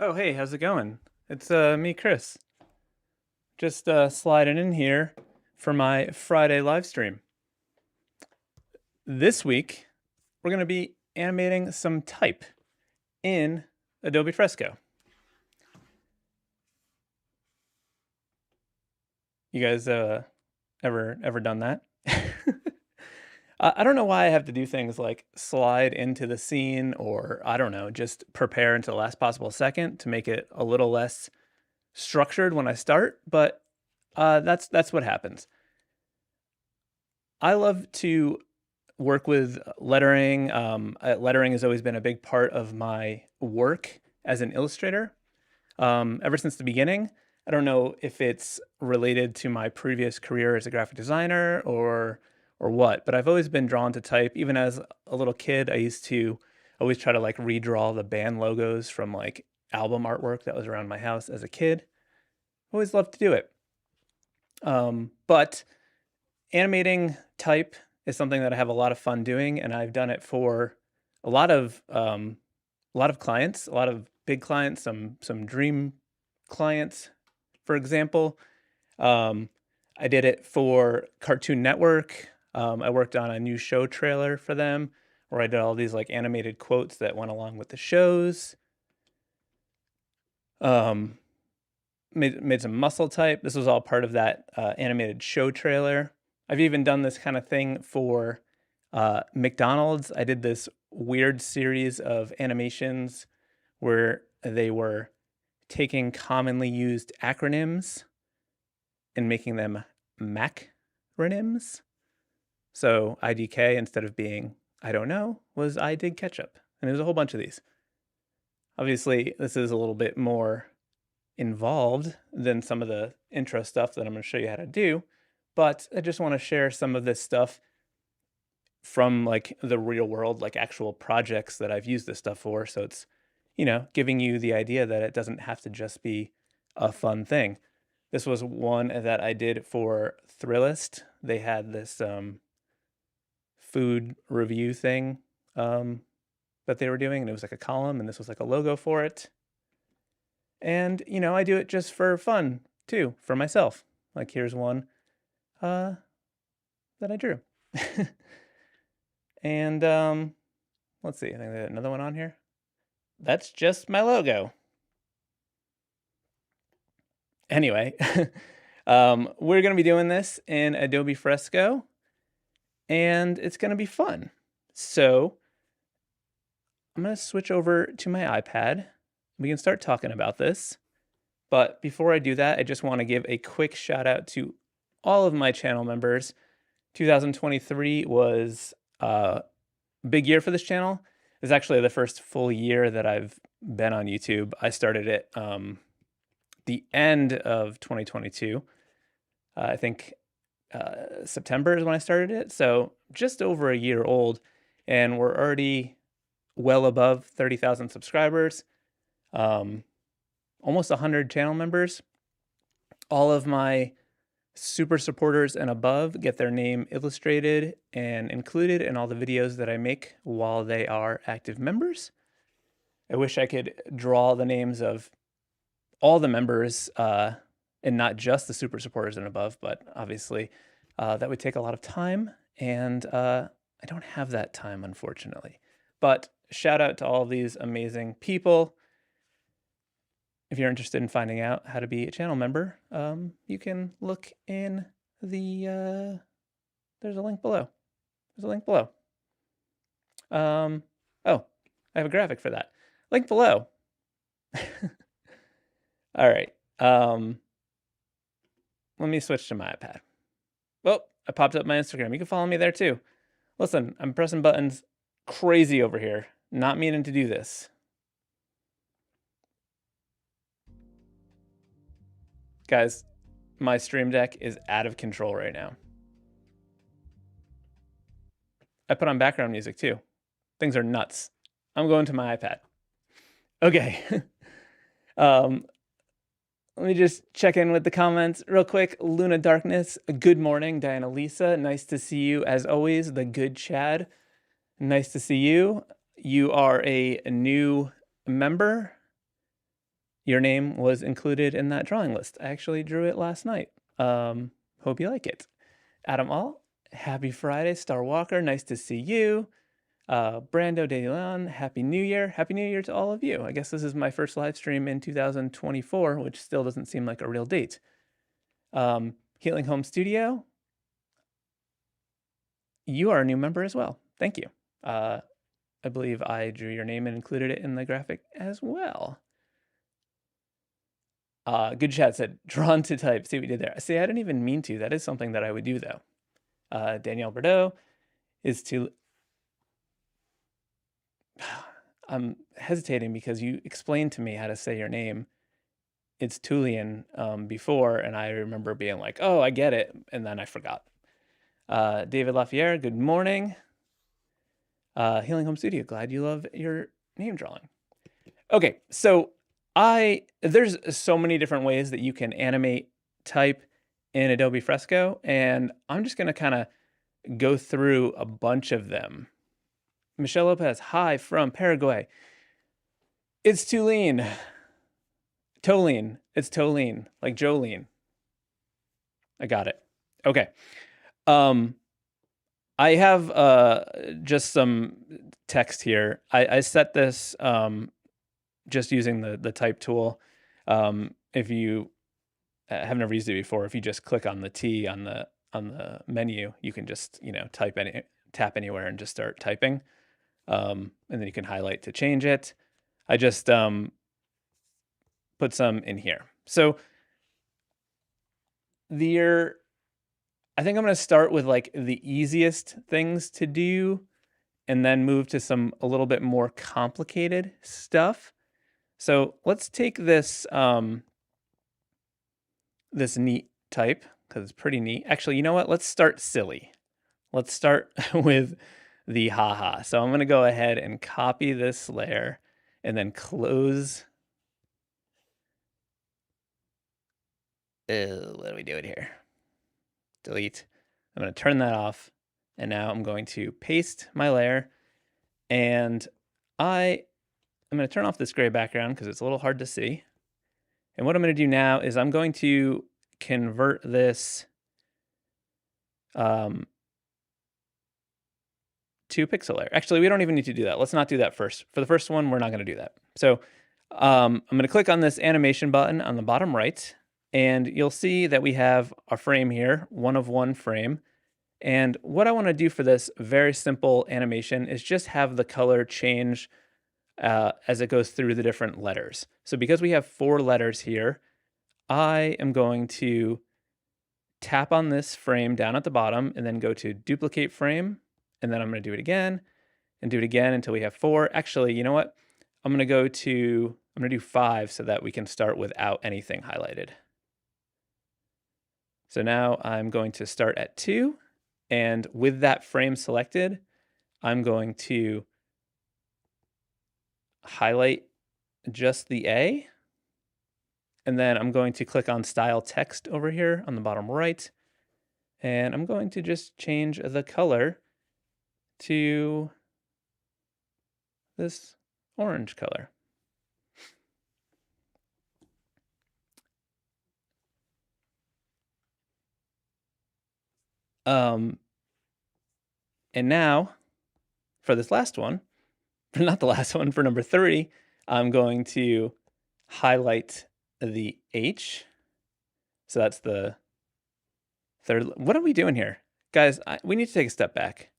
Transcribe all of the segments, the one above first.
Oh, hey, how's it going? It's me, Chris. Just sliding in here for my Friday live stream. This week, we're going to be animating some type in Adobe Fresco. You guys ever done that? I don't know why I have to do things like slide into the scene or I don't know, just prepare until the last possible second to make it a little less structured when I start, but that's what happens. I love to work with lettering. Lettering has always been a big part of my work as an illustrator ever since the beginning. I don't know if it's related to my previous career as a graphic designer or what, but I've always been drawn to type. Even as a little kid, I used to always try to like redraw the band logos from like album artwork that was around my house as a kid. Always loved to do it. But animating type is something that I have a lot of fun doing, and I've done it for a lot of clients, a lot of big clients, some dream clients, for example. Um, I did it for Cartoon Network. I worked on a new show trailer for them, where I did all these like animated quotes that went along with the shows. Um, made some muscle type. This was all part of that animated show trailer. I've even done this kind of thing for McDonald's. I did this weird series of animations where they were taking commonly used acronyms and making them macronyms. So IDK, instead of being I don't know, was I did ketchup. And there's a whole bunch of these. Obviously, this is a little bit more involved than some of the intro stuff that I'm going to show you how to do, but I just want to share some of this stuff from like the real world, like actual projects that I've used this stuff for. So it's, giving you the idea that it doesn't have to just be a fun thing. This was one that I did for Thrillist. They had this food review thing that they were doing, and it was like a column, and this was like a logo for it. And, I do it just for fun too, for myself. Like here's one that I drew. And let's see, I think there's another one on here. That's just my logo. Anyway, we're going to be doing this in Adobe Fresco, and it's going to be fun. So I'm going to switch over to my iPad. We can start talking about this. But before I do that, I just want to give a quick shout out to all of my channel members. 2023 was a big year for this channel. It's actually the first full year that I've been on YouTube. I started it the end of 2022. I think September is when I started it. So just over a year old, and we're already well above 30,000 subscribers, almost 100 channel members. All of my super supporters and above get their name illustrated and included in all the videos that I make while they are active members. I wish I could draw the names of all the members and not just the super supporters and above, but obviously that would take a lot of time, and I don't have that time, unfortunately. But shout out to all of these amazing people. If you're interested in finding out how to be a channel member, you can look in the, there's a link below. There's a link below. Oh, I have a graphic for that. Link below. All right. Let me switch to my iPad. Well, I popped up my Instagram. You can follow me there too. Listen, I'm pressing buttons crazy over here. Not meaning to do this. Guys, my Stream Deck is out of control right now. I put on background music too. Things are nuts. I'm going to my iPad. Okay. Let me just check in with the comments real quick. Luna Darkness, good morning. Diana Lisa, nice to see you as always. The Good Chad, nice to see you. You are a new member. your name was included in that drawing list. I actually drew it last night. Hope you like it. Adam All, happy Friday. Star Walker, nice to see you. Brando De Leon, Happy New Year. Happy New Year to all of you. I guess this is my first live stream in 2024, which still doesn't seem like a real date. Healing Home Studio, you are a new member as well. Thank you. I believe I drew your name and included it in the graphic as well. Good chat said, drawn to type. See what we did there. See, I didn't even mean to. That is something that I would do, though. Danielle Bordeaux is to... I'm hesitating because you explained to me how to say your name. It's Tulian before, and I remember being like, oh, I get it, and then I forgot. David Lafayette, good morning. Healing Home Studio, glad you love your name drawing. Okay, so there's so many different ways that you can animate type in Adobe Fresco, and I'm just gonna kind of go through a bunch of them. Michelle Lopez, hi from Paraguay. It's Tulene. Tolene. It's Tolene, like Jolene. I got it. Okay. I have just some text here. I set this just using the type tool. If you have never used it before, if you just click on the T on the menu, you can just tap anywhere and just start typing, and then you can highlight to change it. I just put some in here. So I think I'm going to start with like the easiest things to do and then move to some a little bit more complicated stuff. So let's take this this neat type because it's pretty neat. Actually, you know what? Let's start silly. Let's start with the haha. So I'm going to go ahead and copy this layer and then close. What are we doing here? Delete. I'm going to turn that off. And now I'm going to paste my layer. And I'm going to turn off this gray background because it's a little hard to see. And what I'm going to do now is I'm going to convert this to pixel layer. Actually, we don't even need to do that. Let's not do that first. For the first one, we're not going to do that. So I'm going to click on this animation button on the bottom right. And you'll see that we have a frame here, 1 of 1 frame. And what I want to do for this very simple animation is just have the color change as it goes through the different letters. So because we have 4 letters here, I am going to tap on this frame down at the bottom and then go to duplicate frame. And then I'm going to do it again and do it again until we have 4. Actually, you know what? I'm going to do 5 so that we can start without anything highlighted. So now I'm going to start at 2, and with that frame selected, I'm going to highlight just the A, and then I'm going to click on Style Text over here on the bottom right, and I'm going to just change the color to this orange color. And now for this last one, not the last one, for number 3, I'm going to highlight the H. So that's the third. What are we doing here? Guys, we need to take a step back.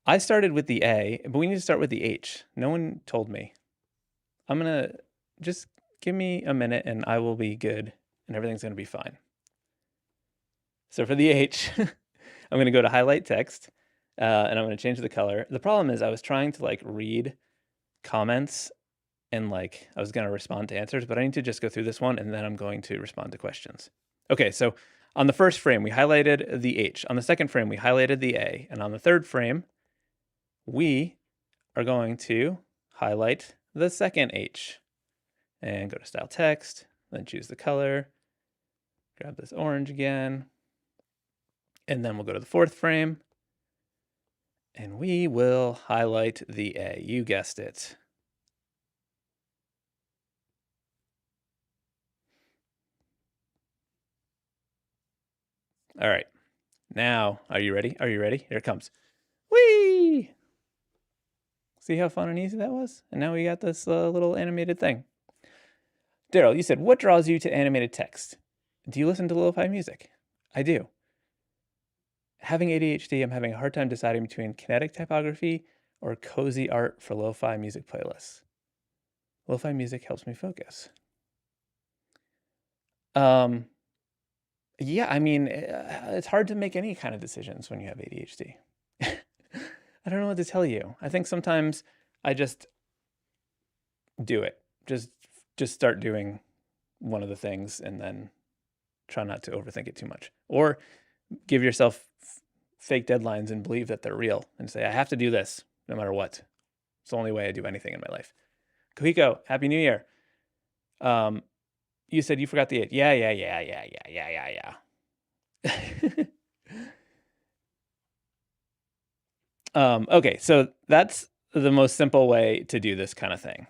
I started with the A, but we need to start with the H. No one told me. I'm going to just give me a minute and I will be good and everything's going to be fine. So for the H, I'm going to go to highlight text and I'm going to change the color. The problem is I was trying to like read comments and like I was going to respond to answers, but I need to just go through this one and then I'm going to respond to questions. Okay, so on the first frame, we highlighted the H. On the second frame, we highlighted the A. And on the third frame, we are going to highlight the second H. And go to Style Text, then choose the color, grab this orange again, and then we'll go to the fourth frame, and we will highlight the A. You guessed it. All right. Now, are you ready? Are you ready? Here it comes. Whee! See how fun and easy that was? And now we got this little animated thing. Daryl, you said, what draws you to animated text? Do you listen to lo-fi music? I do. Having ADHD, I'm having a hard time deciding between kinetic typography or cozy art for lo-fi music playlists. Lo-fi music helps me focus. Yeah, I mean, it's hard to make any kind of decisions when you have ADHD. I don't know what to tell you. I think sometimes I just do it. Just start doing one of the things and then try not to overthink it too much. Or give yourself fake deadlines and believe that they're real and say, I have to do this no matter what. It's the only way I do anything in my life. Kohiko, Happy New Year. You said you forgot the 8. Yeah. Okay, so that's the most simple way to do this kind of thing.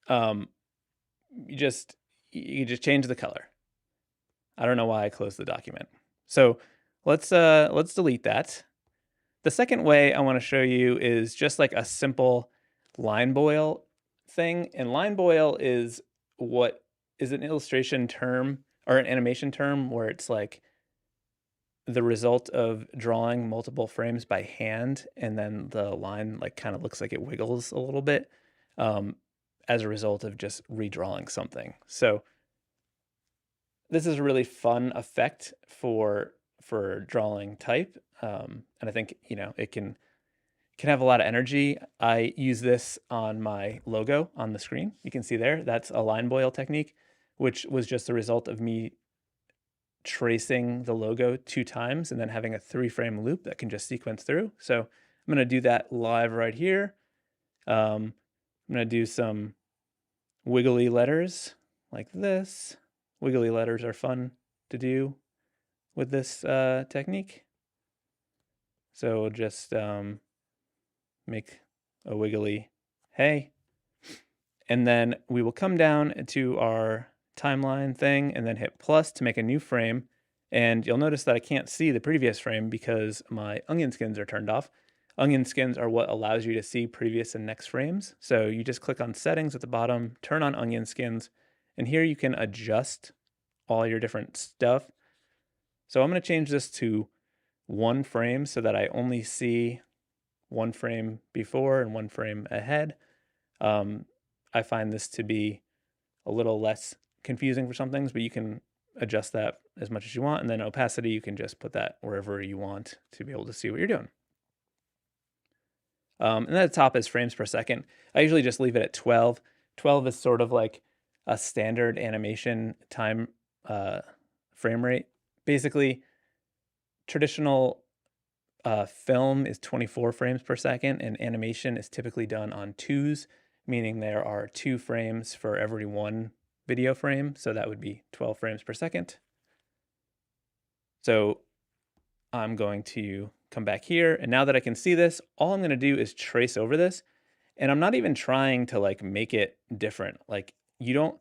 You just change the color. I don't know why I closed the document. So let's delete that. The second way I want to show you is just like a simple line boil thing. And line boil is what is an illustration term or an animation term where it's like the result of drawing multiple frames by hand, and then the line like kind of looks like it wiggles a little bit as a result of just redrawing something. So this is a really fun effect for drawing type, and I think it can have a lot of energy. I use this on my logo on the screen. You can see there, that's a line boil technique, which was just the result of me tracing the logo 2 times and then having a 3-frame loop that can just sequence through. So I'm going to do that live right here. I'm going to do some wiggly letters like this. Wiggly letters are fun to do with this technique. So we'll just make a wiggly hey. And then we will come down to our timeline thing and then hit plus to make a new frame. And you'll notice that I can't see the previous frame because my onion skins are turned off. Onion skins are what allows you to see previous and next frames. So you just click on settings at the bottom, turn on onion skins, and here you can adjust all your different stuff. So I'm going to change this to 1 frame so that I only see 1 frame before and 1 frame ahead. I find this to be a little less confusing for some things, but you can adjust that as much as you want. And then opacity, you can just put that wherever you want to be able to see what you're doing. And then at the top is frames per second. I usually just leave it at 12. 12 is sort of like a standard animation time frame rate. Basically, traditional film is 24 frames per second, and animation is typically done on 2s, meaning there are 2 frames for every 1 video frame. So that would be 12 frames per second. So I'm going to come back here. And now that I can see this, all I'm going to do is trace over this. And I'm not even trying to like make it different. Like you don't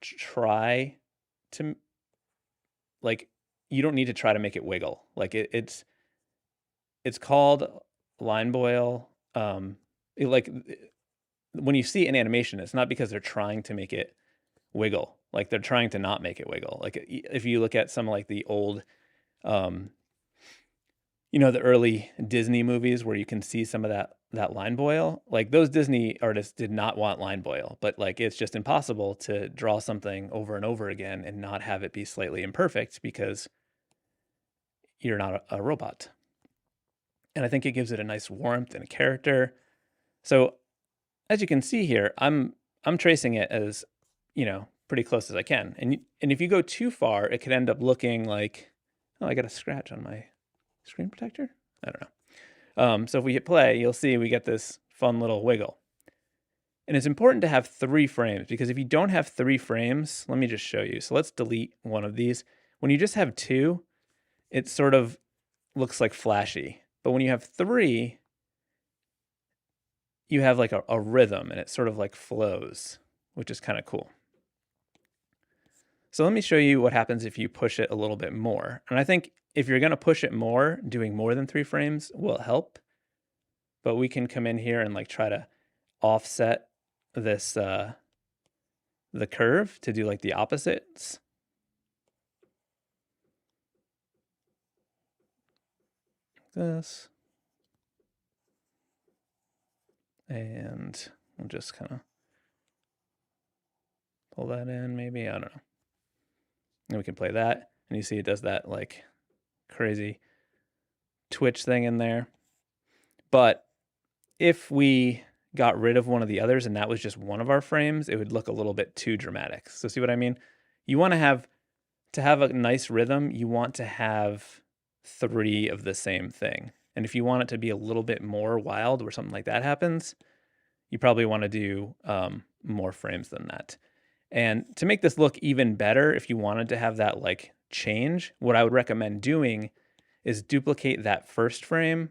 try to you don't need to try to make it wiggle. Like it's called line boil. When you see an animation, it's not because they're trying to make it wiggle. Like they're trying to not make it wiggle. Like if you look at some like the old, the early Disney movies where you can see some of that line boil, like those Disney artists did not want line boil, but like it's just impossible to draw something over and over again and not have it be slightly imperfect because you're not a robot. And I think it gives it a nice warmth and a character. So as you can see here, I'm tracing it as, pretty close as I can. And if you go too far, it could end up looking like, oh, I got a scratch on my screen protector. I don't know. So if we hit play, you'll see we get this fun little wiggle. And it's important to have 3 frames because if you don't have 3 frames, let me just show you. So let's delete one of these. When you just have 2, it sort of looks like flashy. But when you have 3, you have like a rhythm and it sort of like flows, which is kind of cool. So let me show you what happens if you push it a little bit more. And I think if you're going to push it more, doing more than 3 frames will help. But we can come in here and like try to offset this the curve to do like the opposites. This. And we'll just kind of pull that in maybe, I don't know. And we can play that, and you see it does that like crazy twitch thing in there. But if we got rid of one of the others and that was just one of our frames, it would look a little bit too dramatic. So see what I mean? You want to have a nice rhythm, you want to have 3 of the same thing. And if you want it to be a little bit more wild where something like that happens, you probably want to do more frames than that. And to make this look even better, if you wanted to have that like change, what I would recommend doing is duplicate that first frame,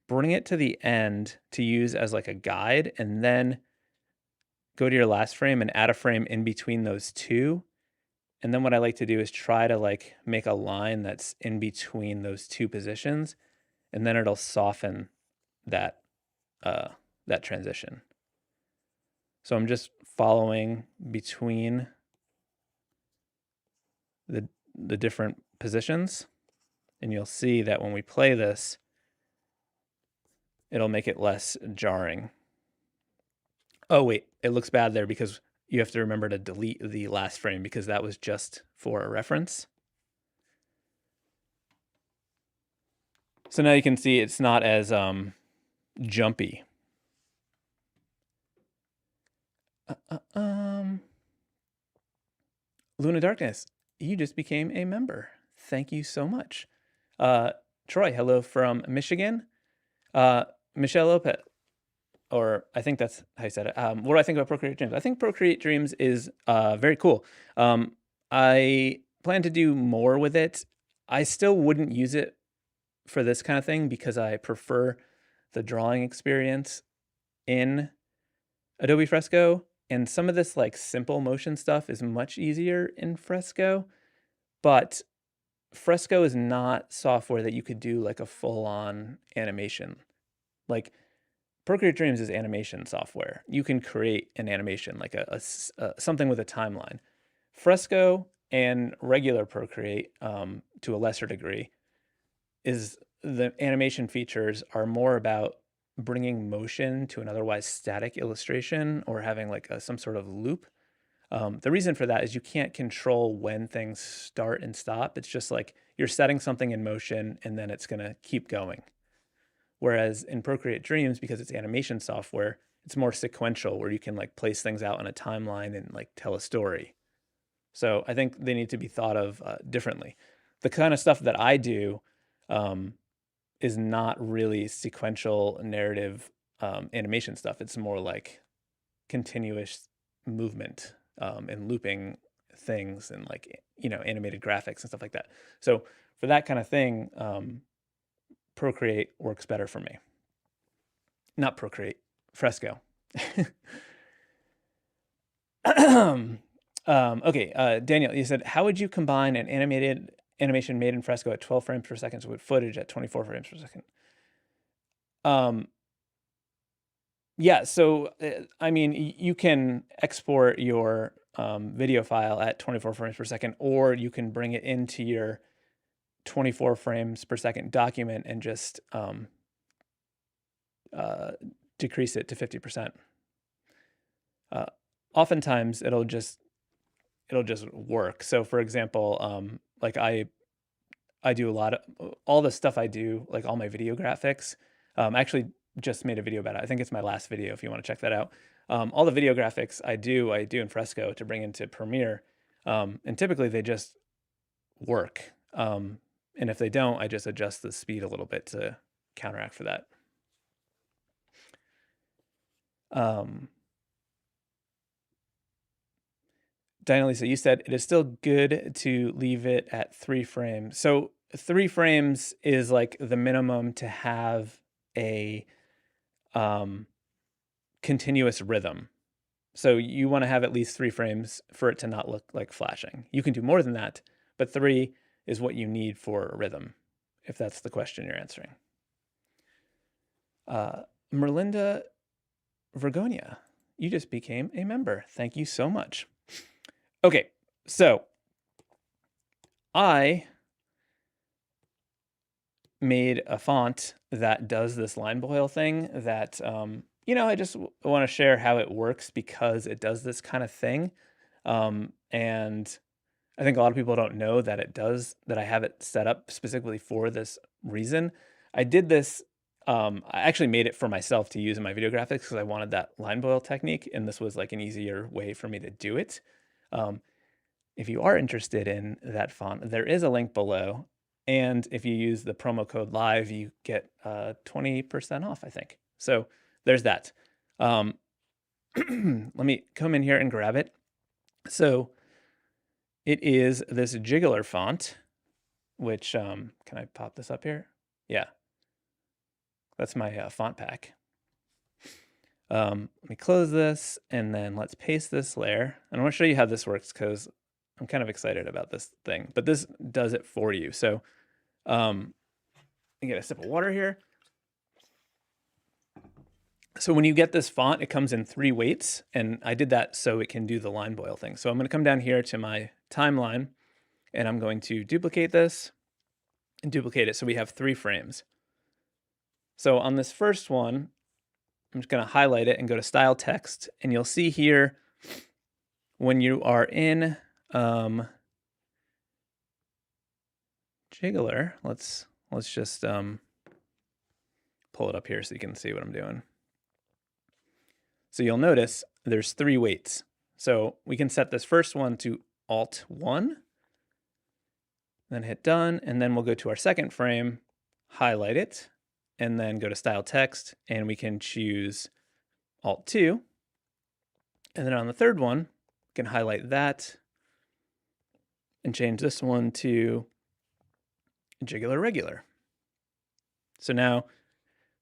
bring it to the end to use as like a guide, and then go to your last frame and add a frame in between those two. And then what I like to do is try to like make a line that's in between those 2 positions, and then it'll soften that that transition. So I'm just following between the different positions, and you'll see that when we play this, it'll make it less jarring. Oh wait, it looks bad there because you have to remember to delete the last frame because that was just for a reference. So now you can see it's not as jumpy. Luna Darkness, you just became a member. Thank you so much. Troy, hello from Michigan. Michelle Lopez, or I think that's how you said it. What do I think about Procreate Dreams? I think Procreate Dreams is very cool. I plan to do more with it. I still wouldn't use it for this kind of thing because I prefer the drawing experience in Adobe Fresco. And some of this like simple motion stuff is much easier in Fresco, but Fresco is not software that you could do like a full-on animation. Like Procreate Dreams is animation software. You can create an animation, like something with a timeline. Fresco and regular Procreate, to a lesser degree, is the animation features are more about bringing motion to an otherwise static illustration or having like some sort of loop. The reason for that is you can't control when things start and stop. It's just like you're setting something in motion and then it's going to keep going. Whereas in Procreate Dreams, because it's animation software, it's more sequential where you can like place things out on a timeline and like tell a story. So I think they need to be thought of differently. The kind of stuff that I do is not really sequential narrative animation stuff. It's more like continuous movement and looping things and like, you know, animated graphics and stuff like that. So for that kind of thing, Procreate works better for me. Not Procreate, Fresco. Okay, Daniel, you said, how would you combine an animation made in Fresco at 12 frames per second with footage at 24 frames per second? Yeah, so I mean, you can export your video file at 24 frames per second, or you can bring it into your 24 frames per second document and just decrease it to 50%. Oftentimes, it'll just work. So, for example, like I do a lot of all the stuff I do, like all my video graphics. I actually just made a video about it. I think it's my last video if you want to check that out. All the video graphics I do in Fresco to bring into Premiere, and typically they just work. And if they don't, I just adjust the speed a little bit to counteract for that. Diana Lisa, you said it is still good to leave it at 3 frames. So 3 frames is like the minimum to have a continuous rhythm. So you want to have at least 3 frames for it to not look like flashing. You can do more than that, but 3 is what you need for rhythm, if that's the question you're answering. Merlinda Vergonia, you just became a member. Thank you so much. Okay, so I made a font that does this line boil thing that, I just want to share how it works because it does this kind of thing. And I think a lot of people don't know that it does, that I have it set up specifically for this reason. I did this, I actually made it for myself to use in my video graphics because I wanted that line boil technique, and this was like an easier way for me to do it. If you are interested in that font, there is a link below. And if you use the promo code LIVE, you get 20% off, I think. So there's that. Let me come in here and grab it. So it is this Jiggler font, which, can I pop this up here? Yeah. That's my font pack. Let me close this, and then let's paste this layer. And I want to show you how this works because I'm kind of excited about this thing, but this does it for you. So I get a sip of water here. So when you get this font, it comes in 3 weights, and I did that so it can do the line boil thing. So I'm going to come down here to my timeline, and I'm going to duplicate this and duplicate it so we have 3 frames. So on this first one, I'm just going to highlight it and go to Style Text, and you'll see here when you are in Jiggler, let's just pull it up here so you can see what I'm doing. So you'll notice there's 3 weights. So we can set this first one to Alt 1, then hit done, and then we'll go to our second frame, highlight it, and then go to Style Text, and we can choose Alt 2. And then on the third one, we can highlight that and change this one to Jiggler Regular. So now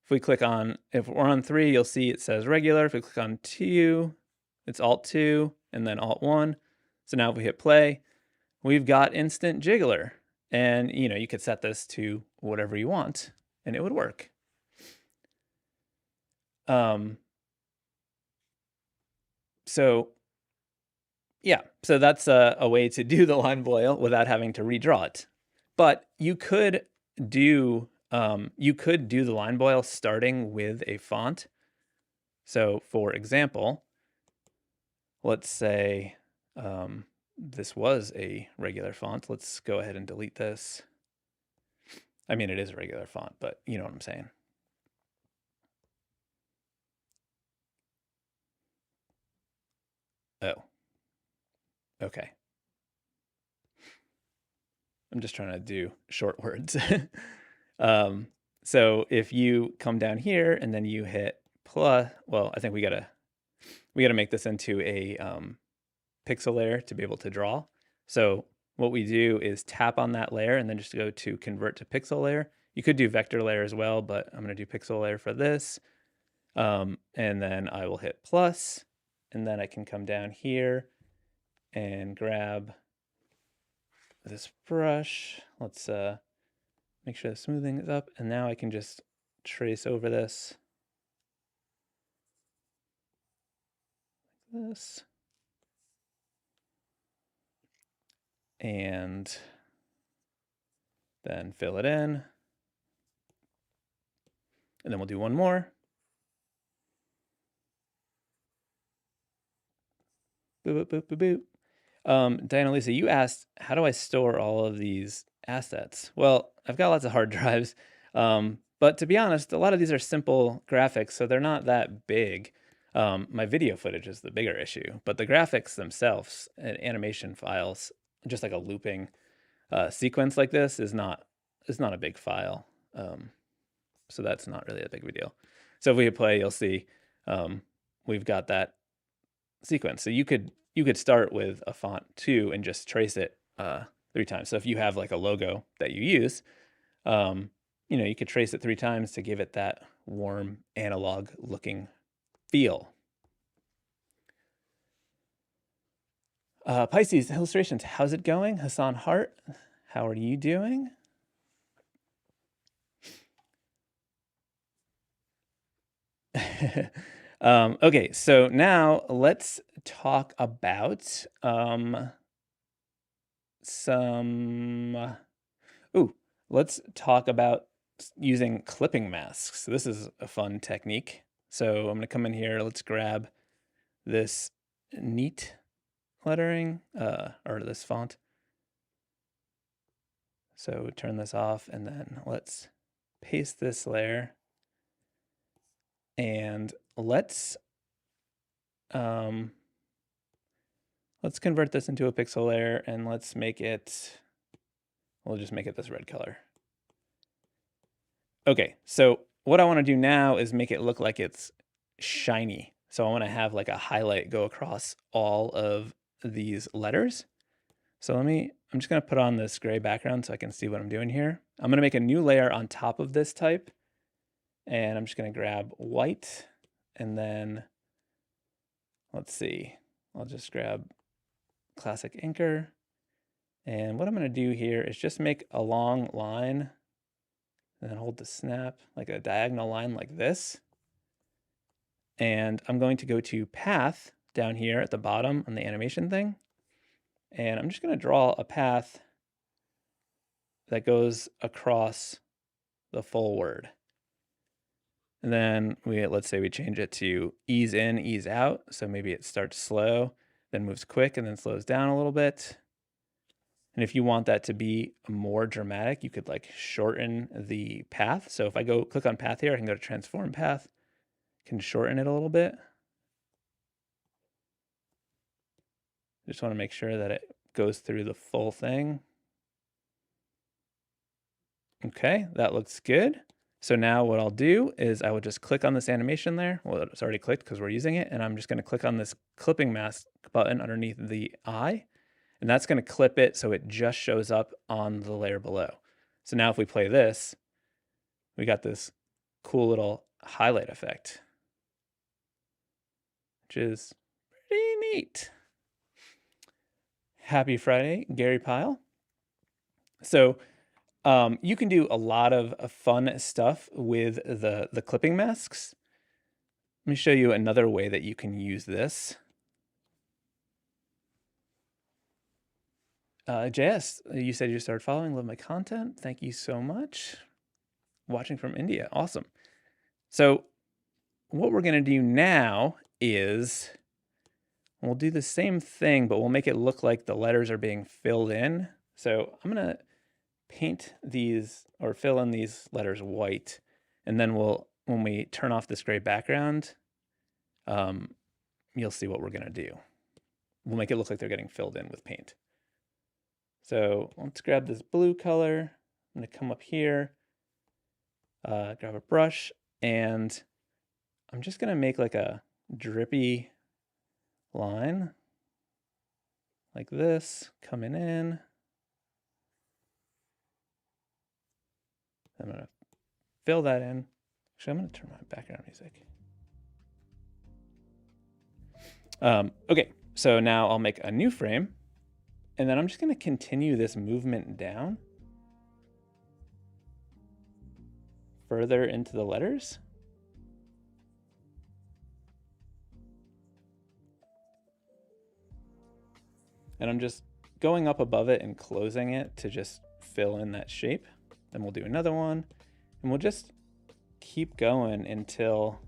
if we click on, if we're on 3, you'll see it says regular. If we click on 2, it's Alt 2 and then Alt 1. So now if we hit play, we've got instant Jiggler. And you could set this to whatever you want and it would work. So yeah, so that's a way to do the line boil without having to redraw it. But you could do the line boil starting with a font. So for example, let's say this was a regular font. Let's go ahead and delete this. I mean, it is a regular font, but you know what I'm saying. Oh, okay. I'm just trying to do short words. So if you come down here and then you hit plus, well, I think we gotta make this into a pixel layer to be able to draw. So what we do is tap on that layer and then just go to convert to pixel layer. You could do vector layer as well, but I'm gonna do pixel layer for this. And then I will hit plus, and then I can come down here and grab this brush. Let's make sure the smoothing is up, and now I can just trace over this. Like this. And then fill it in. And then we'll do one more. Boop, boop, boop, boop, boop. Diana Lisa, you asked, how do I store all of these assets? Well, I've got lots of hard drives, but to be honest, a lot of these are simple graphics, so they're not that big. My video footage is the bigger issue, but the graphics themselves and animation files, just like a looping sequence like this, is not a big file. So that's not really a big deal. So if we hit play, you'll see we've got that sequence. So you could start with a font 2 and just trace it 3 times. So if you have like a logo that you use, you could trace it 3 times to give it that warm analog looking feel. Pisces illustrations, how's it going? Hassan Hart, how are you doing? Okay, so now let's talk about let's talk about using clipping masks. So this is a fun technique. So I'm gonna come in here, let's grab this neat lettering, or this font. So turn this off and then let's paste this layer. And let's convert this into a pixel layer and let's make it, we'll just make it this red color. Okay, so what I want to do now is make it look like it's shiny. So I want to have like a highlight go across all of these letters. So I'm just going to put on this gray background so I can see what I'm doing here. I'm going to make a new layer on top of this type. And I'm just going to grab white and then let's see, I'll just grab classic inker. And what I'm going to do here is just make a long line and then hold the snap, like a diagonal line like this. And I'm going to go to path down here at the bottom on the animation thing. And I'm just going to draw a path that goes across the full word. And then let's say we change it to ease in, ease out. So maybe it starts slow, then moves quick, and then slows down a little bit. And if you want that to be more dramatic, you could like shorten the path. So if I go click on path here, I can go to transform path, can shorten it a little bit. Just want to make sure that it goes through the full thing. Okay, that looks good. So now what I'll do is I will just click on this animation there. Well, it's already clicked because we're using it. And I'm just going to click on this clipping mask button underneath the eye. And that's going to clip it so it just shows up on the layer below. So now if we play this, we got this cool little highlight effect, which is pretty neat. Happy Friday, Gary Pyle. So you can do a lot of fun stuff with the clipping masks. Let me show you another way that you can use this. JS, you said you started following, love my content. Thank you so much. Watching from India, awesome. So what we're gonna do now is we'll do the same thing, but we'll make it look like the letters are being filled in. So I'm gonna paint these or fill in these letters white, and then when we turn off this gray background, you'll see what we're gonna do. We'll make it look like they're getting filled in with paint. So let's grab this blue color. I'm gonna come up here, grab a brush, and I'm just gonna make like a drippy line like this coming in. I'm gonna fill that in. Actually, I'm gonna turn my background music. Okay, so now I'll make a new frame, and then I'm just gonna continue this movement down further into the letters. And I'm just going up above it and closing it to just fill in that shape. Then we'll do another one, and we'll just keep going until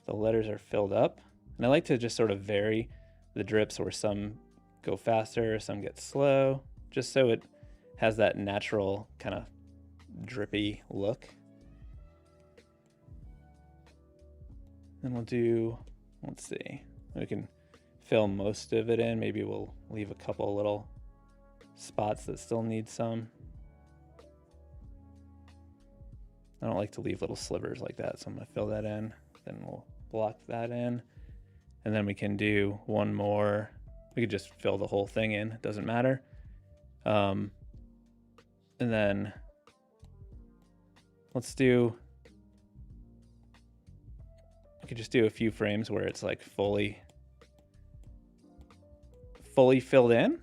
the letters are filled up. And I like to just sort of vary the drips where some go faster, some get slow, just so it has that natural kind of drippy look. Then we'll do, let's see, we can fill most of it in. Maybe we'll leave a couple little spots that still need some. I don't like to leave little slivers like that, so I'm gonna fill that in. Then we'll block that in. And then we can do one more. We could just fill the whole thing in, it doesn't matter. And then we could just do a few frames where it's like fully fully filled in.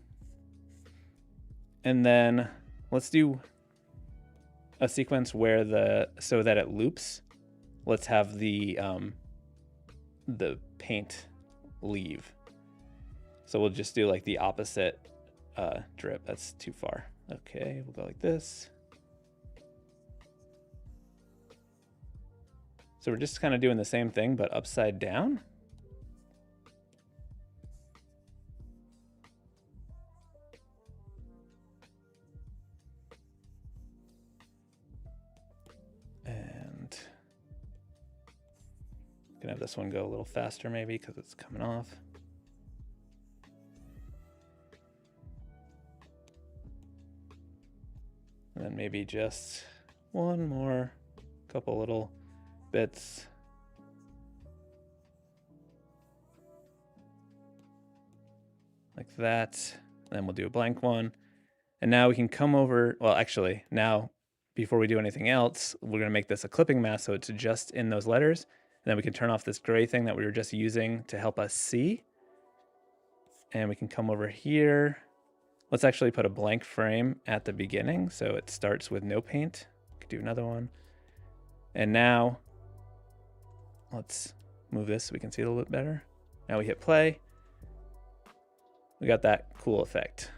And then let's do a sequence where so that it loops. Let's have the paint leave. So we'll just do like the opposite drip. That's too far. Okay, we'll go like this. So we're just kind of doing the same thing, but upside down. And gonna have this one go a little faster maybe because it's coming off. And then maybe just one more, couple little bits. Like that. Then we'll do a blank one. And now we can come over, well, actually, now before we do anything else, we're gonna make this a clipping mask so it's just in those letters. And then we can turn off this gray thing that we were just using to help us see. And we can come over here. Let's actually put a blank frame at the beginning so it starts with no paint. We could do another one. And now, let's move this so we can see it a little bit better. Now we hit play. We got that cool effect.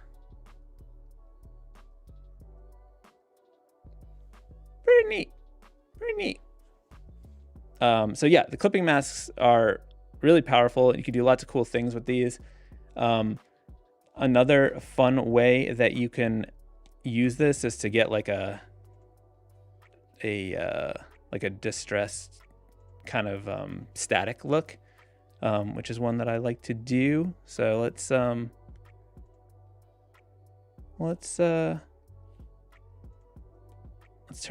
Very neat, very neat. So yeah, the clipping masks are really powerful. You can do lots of cool things with these. Another fun way that you can use this is to get like a distressed kind of static look, which is one that I like to do. So let's turn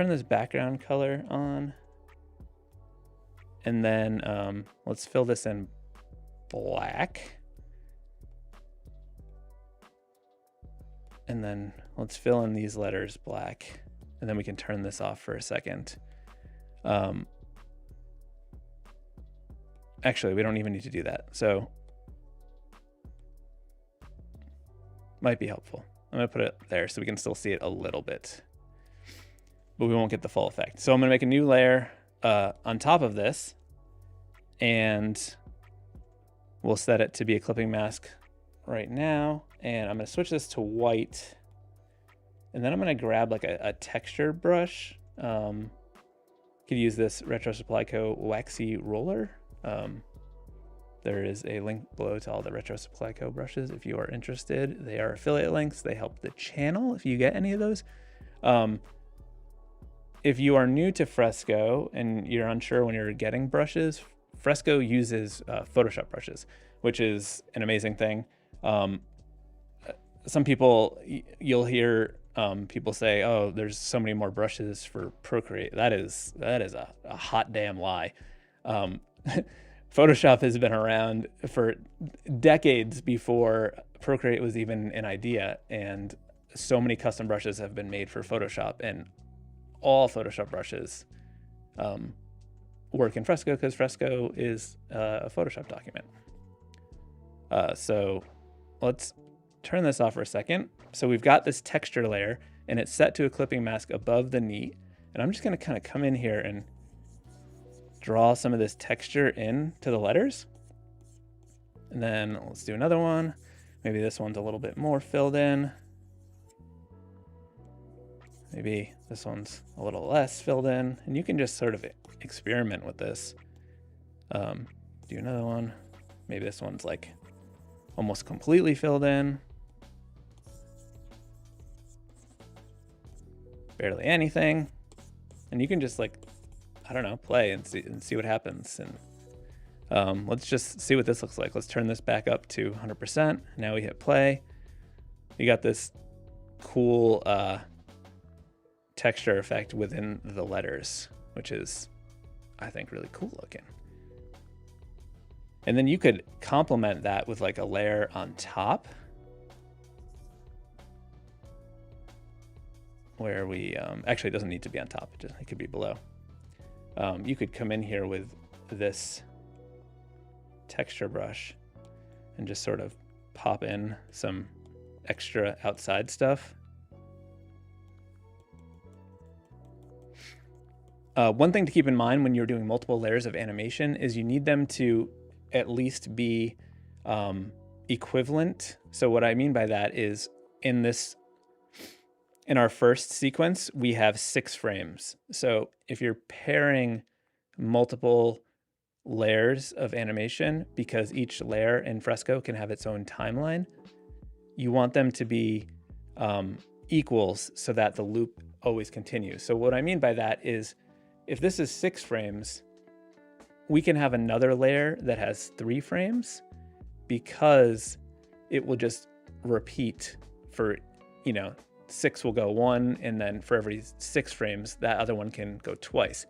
this background color on, and then let's fill this in black. And then let's fill in these letters black, and then we can turn this off for a second. Actually, we don't even need to do that. So might be helpful. I'm gonna put it there so we can still see it a little bit, but we won't get the full effect. So I'm gonna make a new layer on top of this, and we'll set it to be a clipping mask right now. And I'm gonna switch this to white. And then I'm gonna grab like a texture brush. Could use this Retro Supply Co. waxy roller. There is a link below to all the Retro Supply Co. brushes if you are interested. They are affiliate links. They help the channel if you get any of those. If you are new to Fresco and you're unsure when you're getting brushes, Fresco uses Photoshop brushes, which is an amazing thing. Some people, you'll hear people say, oh, there's so many more brushes for Procreate. That is a hot damn lie. Photoshop has been around for decades before Procreate was even an idea, and so many custom brushes have been made for Photoshop, and all Photoshop brushes work in Fresco because Fresco is a Photoshop document. So let's turn this off for a second. So we've got this texture layer, and it's set to a clipping mask above the neat. And I'm just gonna kind of come in here and draw some of this texture in to the letters. And then let's do another one. Maybe this one's a little bit more filled in. Maybe this one's a little less filled in. And you can just sort of experiment with this. Do another one. Maybe this one's like almost completely filled in. Barely anything. And you can just like, I don't know, play and see what happens. And let's just see what this looks like. Let's turn this back up to 100%. Now we hit play. You got this cool texture effect within the letters, which is, I think, really cool looking. And then you could complement that with like a layer on top, where we, actually it doesn't need to be on top, it could be below. You could come in here with this texture brush and just sort of pop in some extra outside stuff. One thing to keep in mind when you're doing multiple layers of animation is you need them to at least be equivalent. So what I mean by that is in our first sequence, we have 6 frames. So if you're pairing multiple layers of animation, because each layer in Fresco can have its own timeline, you want them to be equals so that the loop always continues. So what I mean by that is if this is 6 frames, we can have another layer that has 3 frames because it will just repeat for, 6 will go 1, and then for every 6 frames, that other one can go twice.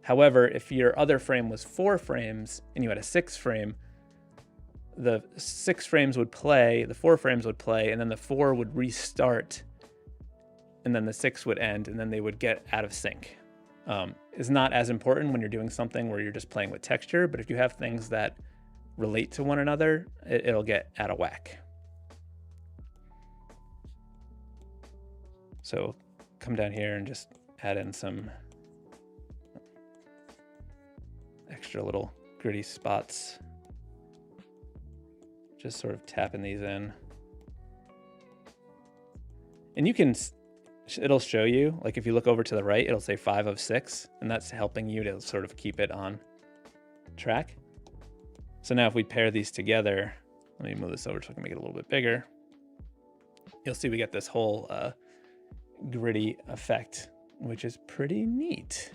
However, if your other frame was 4 frames and you had a 6 frame, the 6 frames would play, the 4 frames would play, and then the 4 would restart, and then the 6 would end, and then they would get out of sync. Is not as important when you're doing something where you're just playing with texture, but if you have things that relate to one another, it'll get out of whack. So come down here and just add in some extra little gritty spots. Just sort of tapping these in. And you can, it'll show you, like if you look over to the right, it'll say 5 of 6, and that's helping you to sort of keep it on track. So now if we pair these together, let me move this over so I can make it a little bit bigger. You'll see we get this whole gritty effect, which is pretty neat.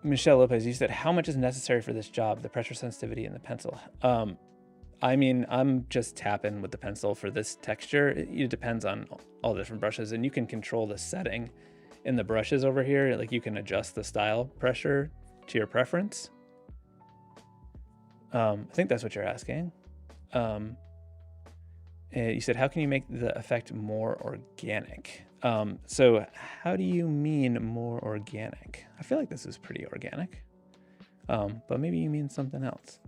Michelle Lopez, you said, how much is necessary for this job, the pressure sensitivity and the pencil? I mean, I'm just tapping with the pencil for this texture. It depends on all the different brushes, and you can control the setting in the brushes over here. Like you can adjust the style pressure to your preference. I think that's what you're asking. You said, how can you make the effect more organic? So how do you mean more organic? I feel like this is pretty organic, but maybe you mean something else.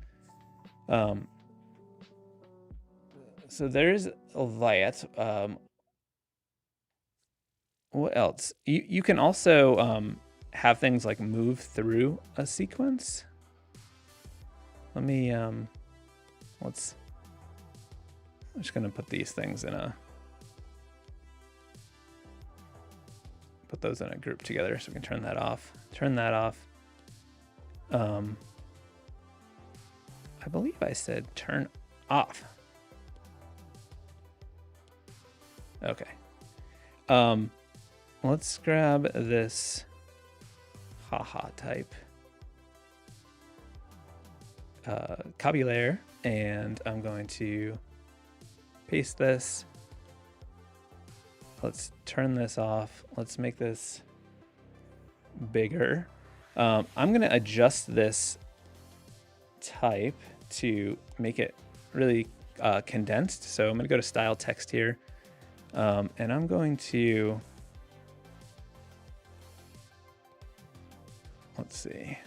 So there's that. What else? You can also have things like move through a sequence. Let me, I'm just gonna put these things in put those in a group together so we can turn that off. Turn that off. I believe I said turn off. Okay. Let's grab this haha type copy layer, and I'm going to paste this. Let's turn this off. Let's make this bigger. I'm going to adjust this type to make it really condensed. So I'm going to go to style text here, and I'm going to, let's see.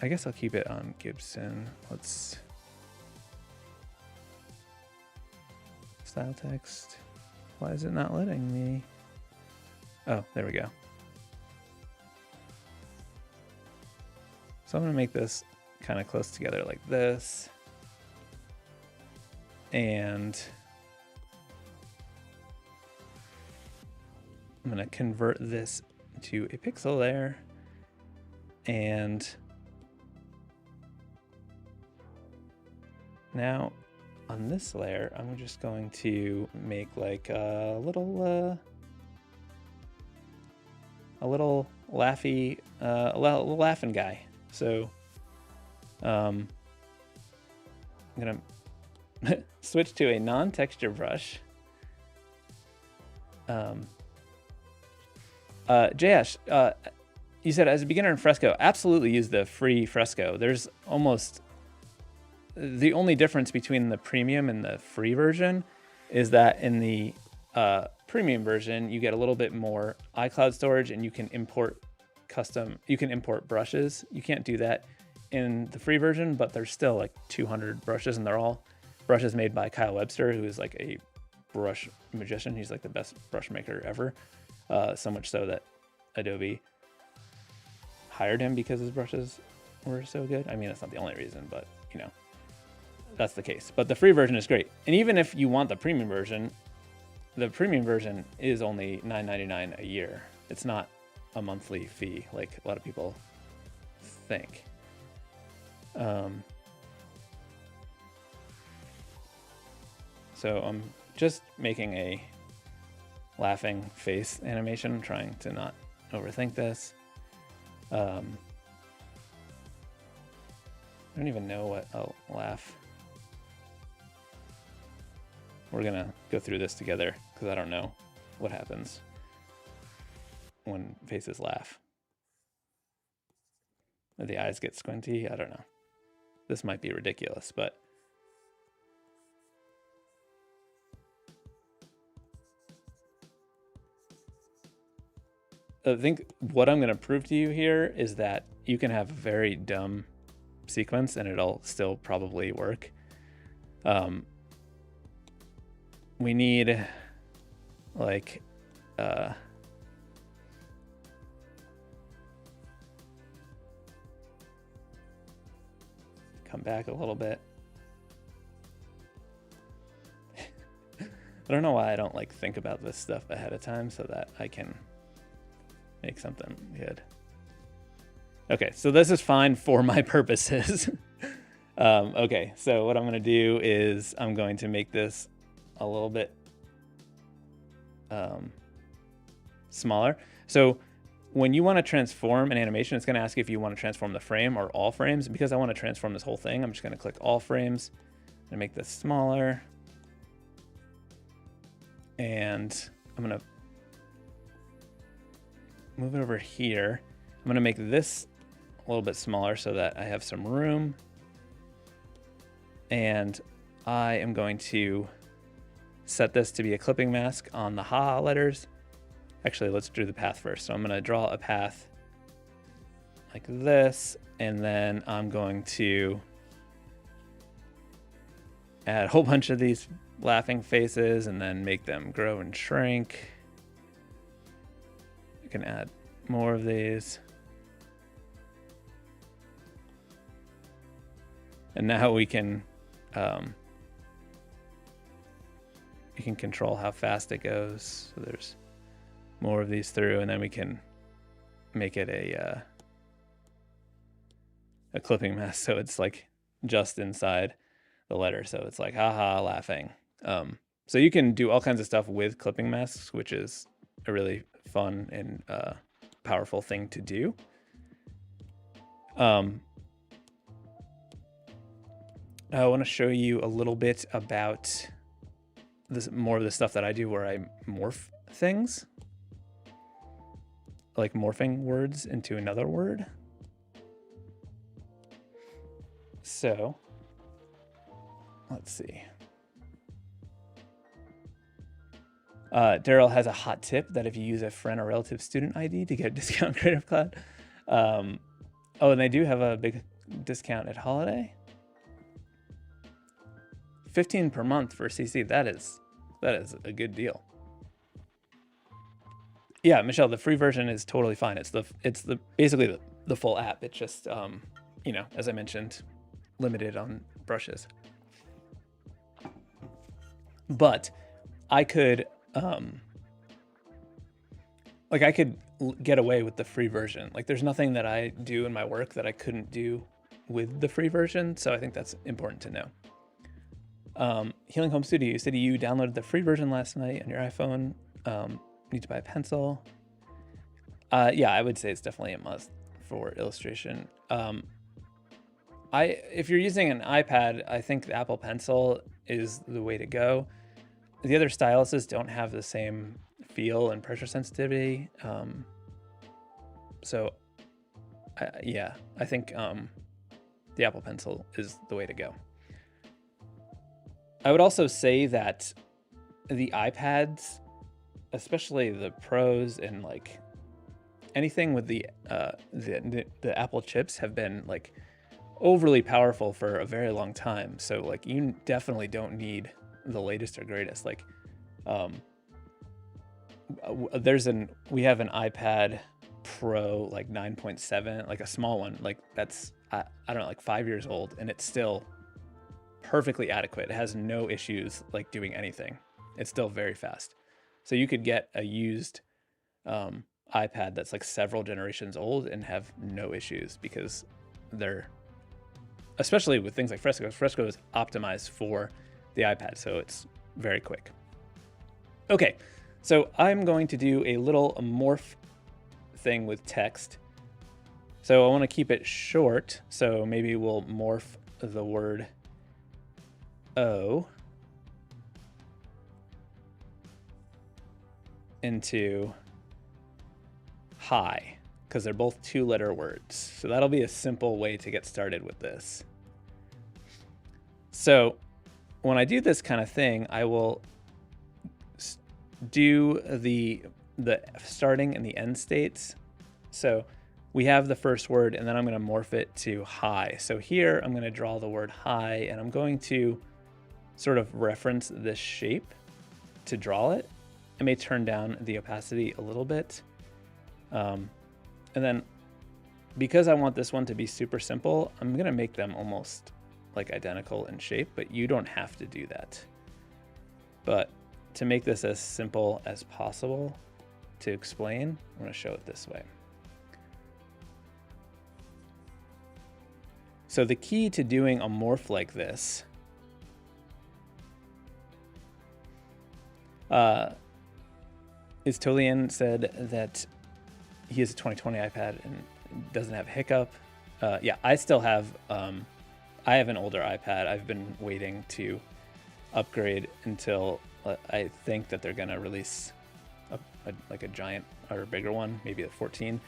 I guess I'll keep it on Gibson. Let's style text. Why is it not letting me? Oh, there we go. So I'm gonna make this kind of close together like this. And I'm gonna convert this to a pixel layer. And now on this layer, I'm just going to make like a little laughy, a little laughing guy. So I'm gonna switch to a non-texture brush. Jayash, you said as a beginner in Fresco, absolutely use the free Fresco. There's almost the only difference between the premium and the free version is that in the premium version, you get a little bit more iCloud storage, and you can import brushes. You can't do that in the free version, but there's still like 200 brushes, and they're all brushes made by Kyle Webster, who is like a brush magician. He's like the best brush maker ever. So much so that Adobe hired him because his brushes were so good. I mean, that's not the only reason, but you know, that's the case. But the free version is great. And even if you want the premium version is only $9.99 a year. It's not a monthly fee like a lot of people think. So I'm just making a laughing face animation, trying to not overthink this. I don't even know what a laugh. We're gonna go through this together because I don't know what happens when faces laugh. The eyes get squinty. I don't know. This might be ridiculous, but I think what I'm going to prove to you here is that you can have a very dumb sequence and it'll still probably work. We need like come back a little bit. I don't know why I don't like think about this stuff ahead of time so that I can make something good. Okay, so this is fine for my purposes. Okay, so what I'm gonna do is I'm going to make this a little bit smaller. So when you want to transform an animation, it's going to ask you if you want to transform the frame or all frames. Because I want to transform this whole thing, I'm just going to click all frames and make this smaller. And I'm going to move it over here. I'm going to make this a little bit smaller so that I have some room. And I am going to set this to be a clipping mask on the ha letters. Actually, let's do the path first. So I'm going to draw a path like this, and then I'm going to add a whole bunch of these laughing faces and then make them grow and shrink. You can add more of these. And now we can control how fast it goes. So there's more of these through, and then we can make it a clipping mask, so it's like just inside the letter, so it's like haha laughing. So you can do all kinds of stuff with clipping masks, which is a really fun and powerful thing to do. I want to show you a little bit about this, more of the stuff that I do where I morph things, like morphing words into another word. So let's see. Daryl has a hot tip that if you use a friend or relative student ID to get a discount on Creative Cloud. Oh, and they do have a big discount at Holiday. 15 per month for CC. That is a good deal. Yeah, Michelle, the free version is totally fine. It's basically the full app. It's just you know, as I mentioned, limited on brushes. But I could I could get away with the free version. Like there's nothing that I do in my work that I couldn't do with the free version. So I think that's important to know. Healing Home Studio, you said you downloaded the free version last night on your iPhone. Need to buy a pencil. Yeah, I would say it's definitely a must for illustration. If you're using an iPad, I think the Apple Pencil is the way to go. The other styluses don't have the same feel and pressure sensitivity. So yeah, I think the Apple Pencil is the way to go. I would also say that the iPads especially the Pros and like anything with the Apple chips have been like overly powerful for a very long time. So like you definitely don't need the latest or greatest. Like we have an iPad Pro like 9.7, like a small one, like that's I don't know, like 5 years old, and it's still perfectly adequate. It has no issues like doing anything. It's still very fast. So you could get a used iPad that's like several generations old and have no issues because they're, especially with things like Fresco. Fresco is optimized for the iPad, so it's very quick. Okay, so I'm going to do a little morph thing with text. So I want to keep it short, so maybe we'll morph the word O into high, because they're both 2-letter words. So that'll be a simple way to get started with this. So when I do this kind of thing, I will do the starting and the end states. So we have the first word, and then I'm going to morph it to high. So here I'm going to draw the word high, and I'm going to sort of reference this shape to draw it. I may turn down the opacity a little bit. And then because I want this one to be super simple, I'm going to make them almost like identical in shape, but you don't have to do that. But to make this as simple as possible to explain, I'm going to show it this way. So the key to doing a morph like this is Tolian said that he has a 2020 iPad and doesn't have hiccup. Yeah, I still have, I have an older iPad. I've been waiting to upgrade until I think that they're gonna release like a giant or a bigger one, maybe a 14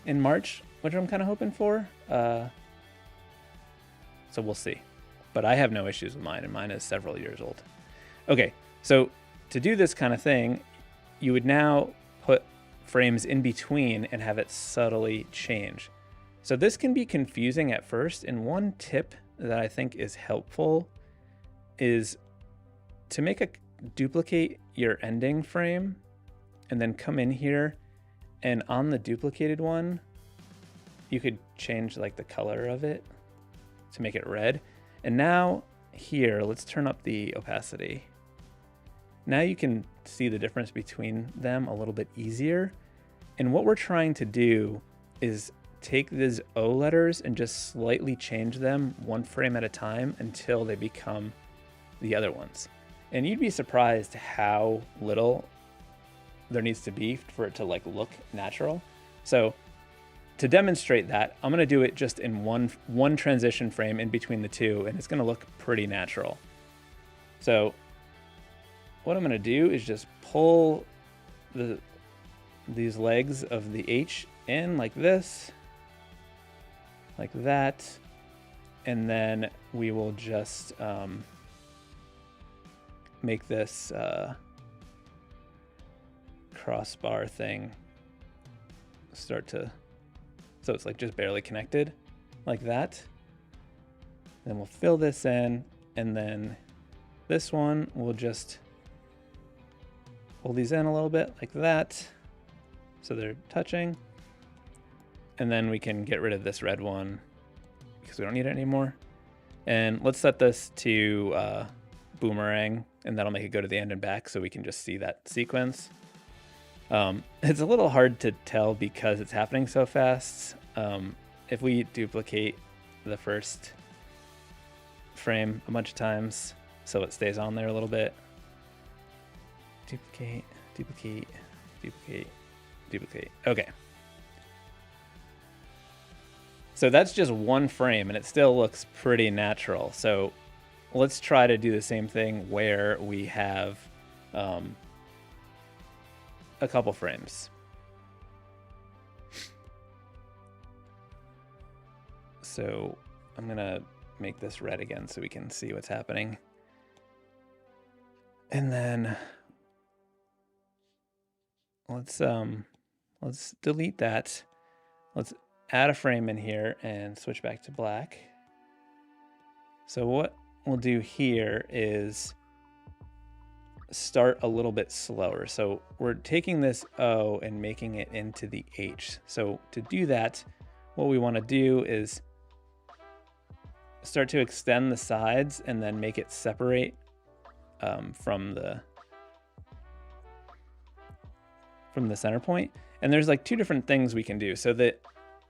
in March, which I'm kind of hoping for. So we'll see. But I have no issues with mine, and mine is several years old. Okay, so to do this kind of thing, you would now put frames in between and have it subtly change. So this can be confusing at first, and one tip that I think is helpful is to duplicate your ending frame and then come in here, and on the duplicated one, you could change like the color of it to make it red. And now here, let's turn up the opacity. Now you can see the difference between them a little bit easier. And what we're trying to do is take these O letters and just slightly change them one frame at a time until they become the other ones. And you'd be surprised how little there needs to be for it to like look natural. So to demonstrate that, I'm gonna do it just in one transition frame in between the two, and it's gonna look pretty natural. So what I'm gonna do is just pull these legs of the H in like this, like that, and then we will just make this crossbar thing start to, so it's like just barely connected, like that. Then we'll fill this in, and then this one we'll just pull these in a little bit like that, so they're touching. And then we can get rid of this red one because we don't need it anymore. And let's set this to boomerang, and that'll make it go to the end and back so we can just see that sequence. It's a little hard to tell because it's happening so fast. If we duplicate the first frame a bunch of times so it stays on there a little bit. Duplicate, duplicate, duplicate, duplicate. Okay. So that's just one frame, and it still looks pretty natural. So let's try to do the same thing where we have a couple frames. So I'm gonna make this red again so we can see what's happening. And then let's delete that. Let's add a frame in here and switch back to black. So what we'll do here is start a little bit slower. So we're taking this O and making it into the H. So to do that, what we want to do is start to extend the sides and then make it separate from the center point. And there's like two different things we can do. So that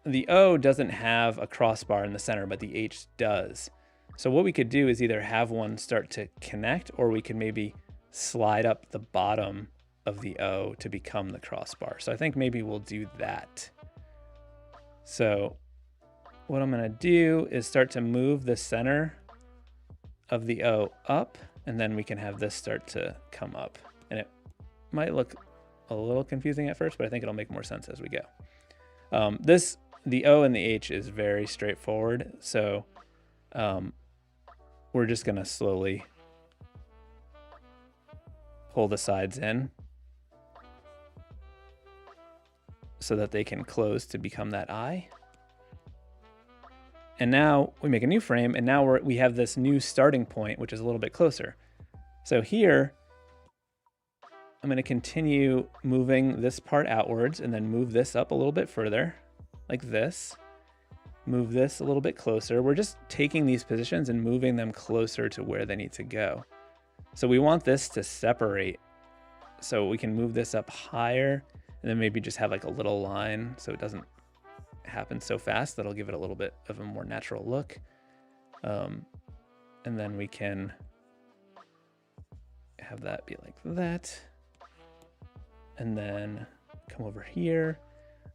the O doesn't have a crossbar in the center, but the H does. So what we could do is either have one start to connect, or we could maybe slide up the bottom of the O to become the crossbar. So I think maybe we'll do that. So what I'm gonna do is start to move the center of the O up, and then we can have this start to come up. And it might look a little confusing at first, but I think it'll make more sense as we go. The O and the H is very straightforward. So we're just gonna slowly pull the sides in so that they can close to become that I. And now we make a new frame, and now we have this new starting point, which is a little bit closer. So here, I'm going to continue moving this part outwards and then move this up a little bit further, like this. Move this a little bit closer. We're just taking these positions and moving them closer to where they need to go. So we want this to separate. So we can move this up higher and then maybe just have like a little line so it doesn't happen so fast. That'll give it a little bit of a more natural look. And then we can have that be like that. And then come over here.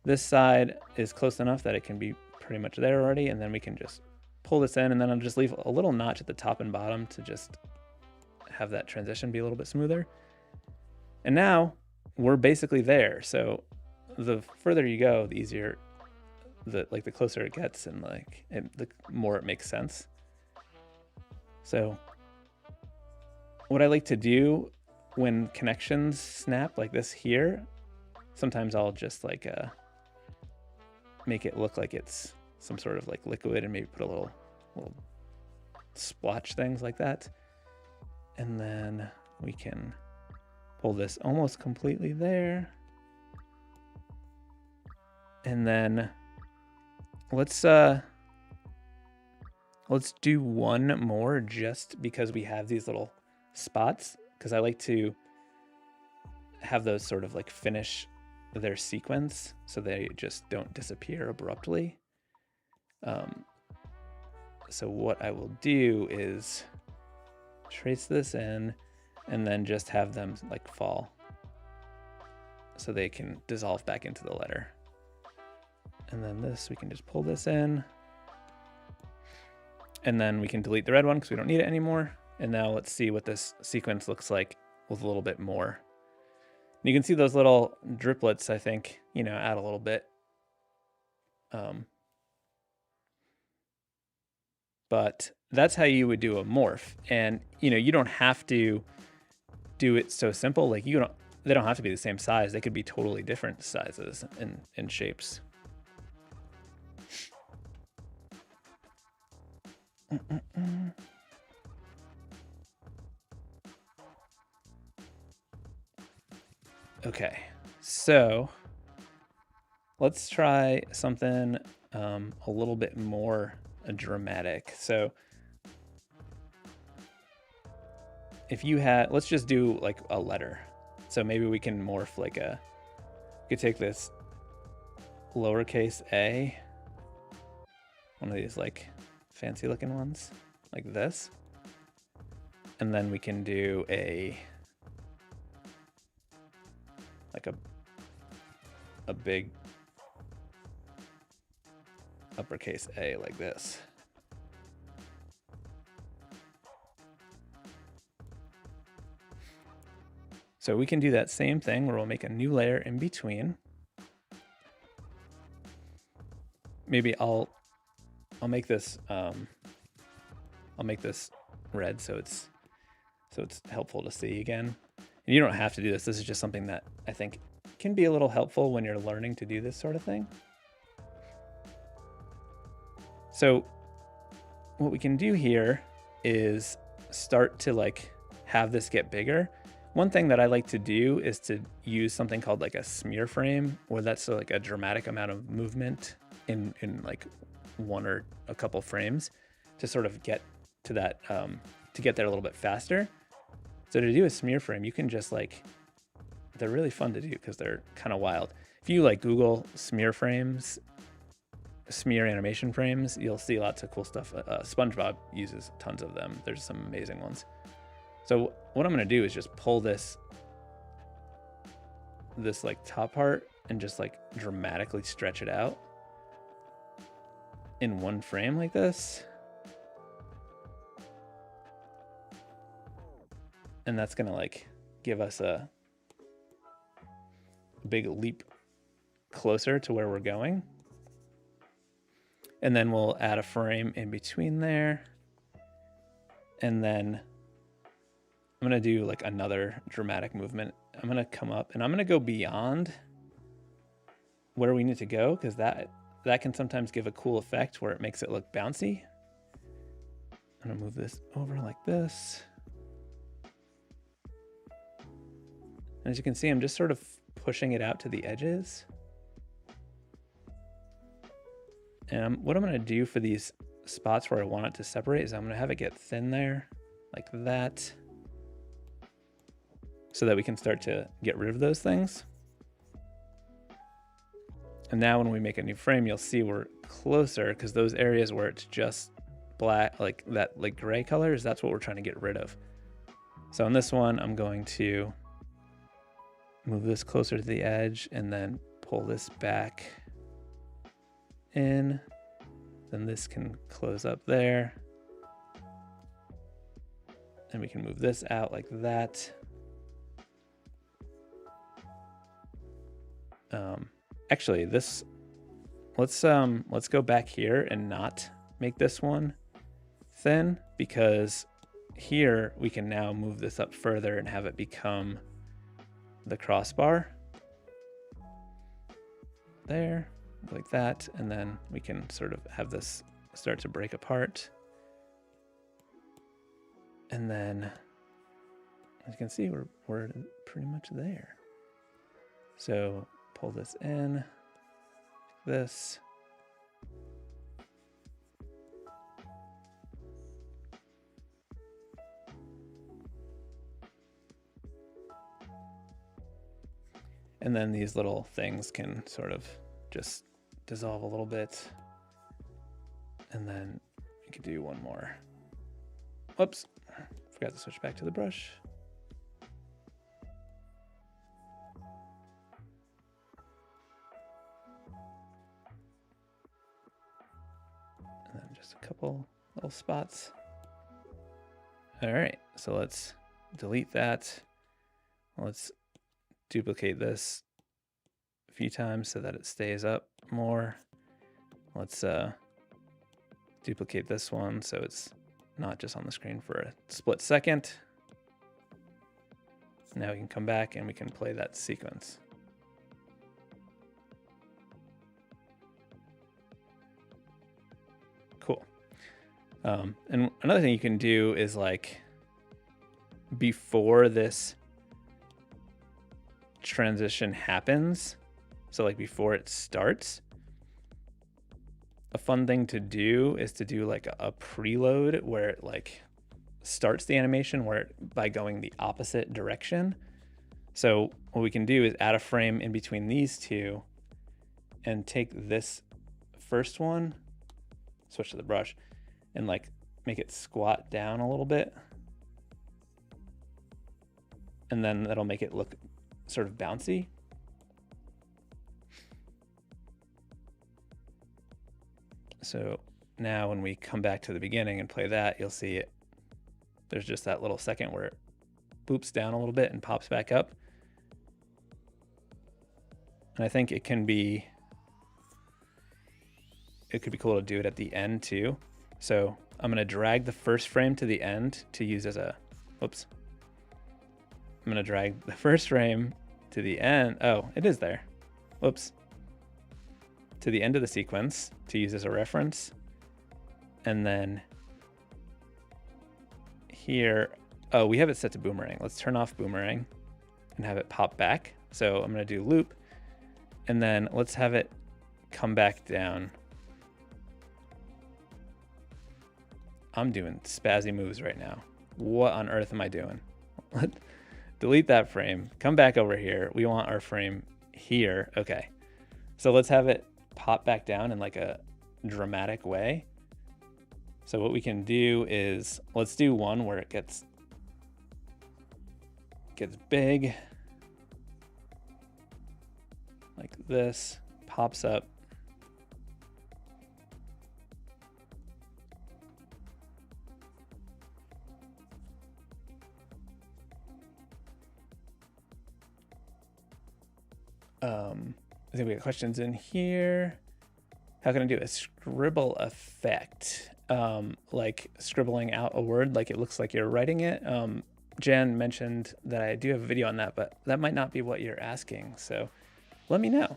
This side is close enough that it can be pretty much there already. And then we can just pull this in, and then I'll just leave a little notch at the top and bottom to just have that transition be a little bit smoother. And now we're basically there. So the further you go, the easier, the closer it gets, and the more it makes sense. So what I like to do when connections snap like this here, sometimes I'll just make it look like it's some sort of liquid, and maybe put a little splotch things like that. And then we can pull this almost completely there. And then let's do one more, just because we have these little spots, because I like to have those sort of finish their sequence so they just don't disappear abruptly. So what I will do is trace this in and then just have them fall so they can dissolve back into the letter. And then this, we can just pull this in, and then we can delete the red one because we don't need it anymore. And now let's see what this sequence looks like with a little bit more. And you can see those little driplets, I think, add a little bit. But that's how you would do a morph. And, you don't have to do it so simple. They don't have to be the same size. They could be totally different sizes and shapes. Okay, so let's try something a little bit more dramatic. So if you had, let's just do a letter. So maybe we can morph we could take this lowercase a, one of these fancy looking ones like this. And then we can do a big uppercase A like this. So we can do that same thing where we'll make a new layer in between. Maybe I'll make this red so it's helpful to see again. And you don't have to do this. This is just something that I think can be a little helpful when you're learning to do this sort of thing. So what we can do here is start to like have this get bigger. One thing that I like to do is to use something called like a smear frame, where that's like a dramatic amount of movement in like one or a couple frames to sort of get to that, to get there a little bit faster. So to do a smear frame, you can just like, they're really fun to do because they're kind of wild. If you like Google smear frames, smear animation frames, you'll see lots of cool stuff. SpongeBob uses tons of them. There's some amazing ones. So what I'm going to do is just pull this like top part and just like dramatically stretch it out in one frame like this. And that's going to like give us a big leap closer to where we're going. And then we'll add a frame in between there. And then I'm going to do like another dramatic movement. I'm going to come up and I'm going to go beyond where we need to go, because that can sometimes give a cool effect where it makes it look bouncy. I'm going to move this over like this. And as you can see, I'm just sort of pushing it out to the edges. And what I'm going to do for these spots where I want it to separate is I'm going to have it get thin there, like that, so that we can start to get rid of those things. And now when we make a new frame, you'll see we're closer, because those areas where it's just black, like that, like gray colors, that's what we're trying to get rid of. So on this one, I'm going to move this closer to the edge and then pull this back in. Then this can close up there. And we can move this out like that. Actually, this, let's go back here and not make this one thin, because here we can now move this up further and have it become the crossbar there, like that. And then we can sort of have this start to break apart. And then as you can see, we're pretty much there. So pull this in, this. And then these little things can sort of just dissolve a little bit. And then you could do one more. Whoops, forgot to switch back to the brush. And then just a couple little spots. All right, so let's delete that. Let's duplicate this a few times so that it stays up more. Let's duplicate this one so it's not just on the screen for a split second. Now we can come back and we can play that sequence. Cool. And another thing you can do is, like, before this transition happens, so like before it starts, a fun thing to do is to do like a preload where it like starts the animation by going the opposite direction. So what we can do is add a frame in between these two and take this first one, switch to the brush, and like make it squat down a little bit. And then that'll make it look sort of bouncy. So now when we come back to the beginning and play that, you'll see it. There's just that little second where it boops down a little bit and pops back up. And I think it could be cool to do it at the end too. So I'm going to drag the first frame to the end to use as a, I'm going to drag the first frame to the end. Oh, it is there. Whoops. To the end of the sequence to use as a reference. And then here, oh, we have it set to boomerang. Let's turn off boomerang and have it pop back. So I'm going to do loop, and then let's have it come back down. I'm doing spazzy moves right now. What on earth am I doing? Delete that frame, come back over here. We want our frame here. Okay. So let's have it pop back down in like a dramatic way. So what we can do is, let's do one where it gets big, like this, pops up. I think we got questions in here. How can I do a scribble effect? Like scribbling out a word like it looks like you're writing it. Jan mentioned that I do have a video on that, but that might not be what you're asking. So let me know.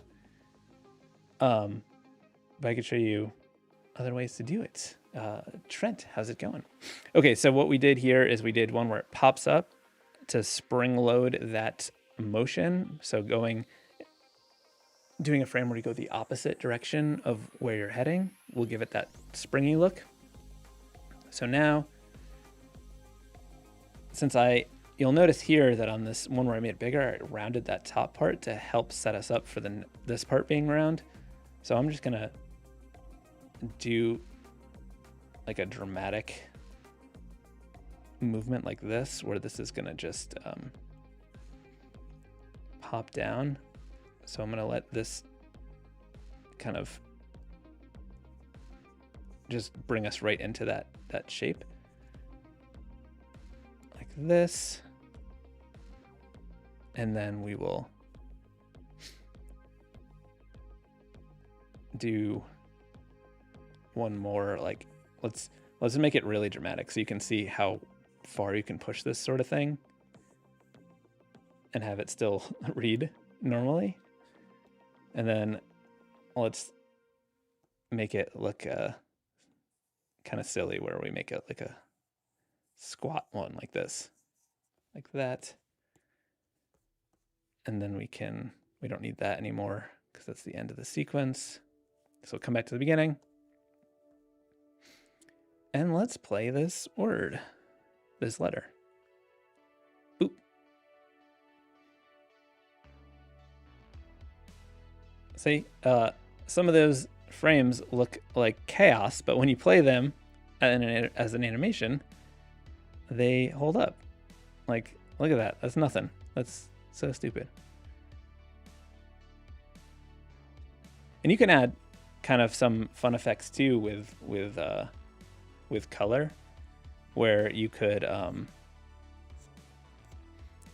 But I could show you other ways to do it. Trent, how's it going? Okay, so what we did here is we did one where it pops up to spring load that motion. So doing a frame where you go the opposite direction of where you're heading will give it that springy look. So now, you'll notice here that on this one where I made it bigger, I rounded that top part to help set us up for this part being round. So I'm just gonna do like a dramatic movement like this, where this is gonna just pop down. So I'm gonna let this kind of just bring us right into that shape. Like this. And then we will do one more, like, let's make it really dramatic so you can see how far you can push this sort of thing and have it still read normally. And then let's make it look kind of silly, where we make it like a squat one like this, like that. And then we don't need that anymore because that's the end of the sequence. So we'll come back to the beginning. And let's play this word, this letter. Boop. See, some of those frames look like chaos, but when you play them as an animation, they hold up. Like, look at that. That's nothing. That's so stupid. And you can add kind of some fun effects too with color, where you could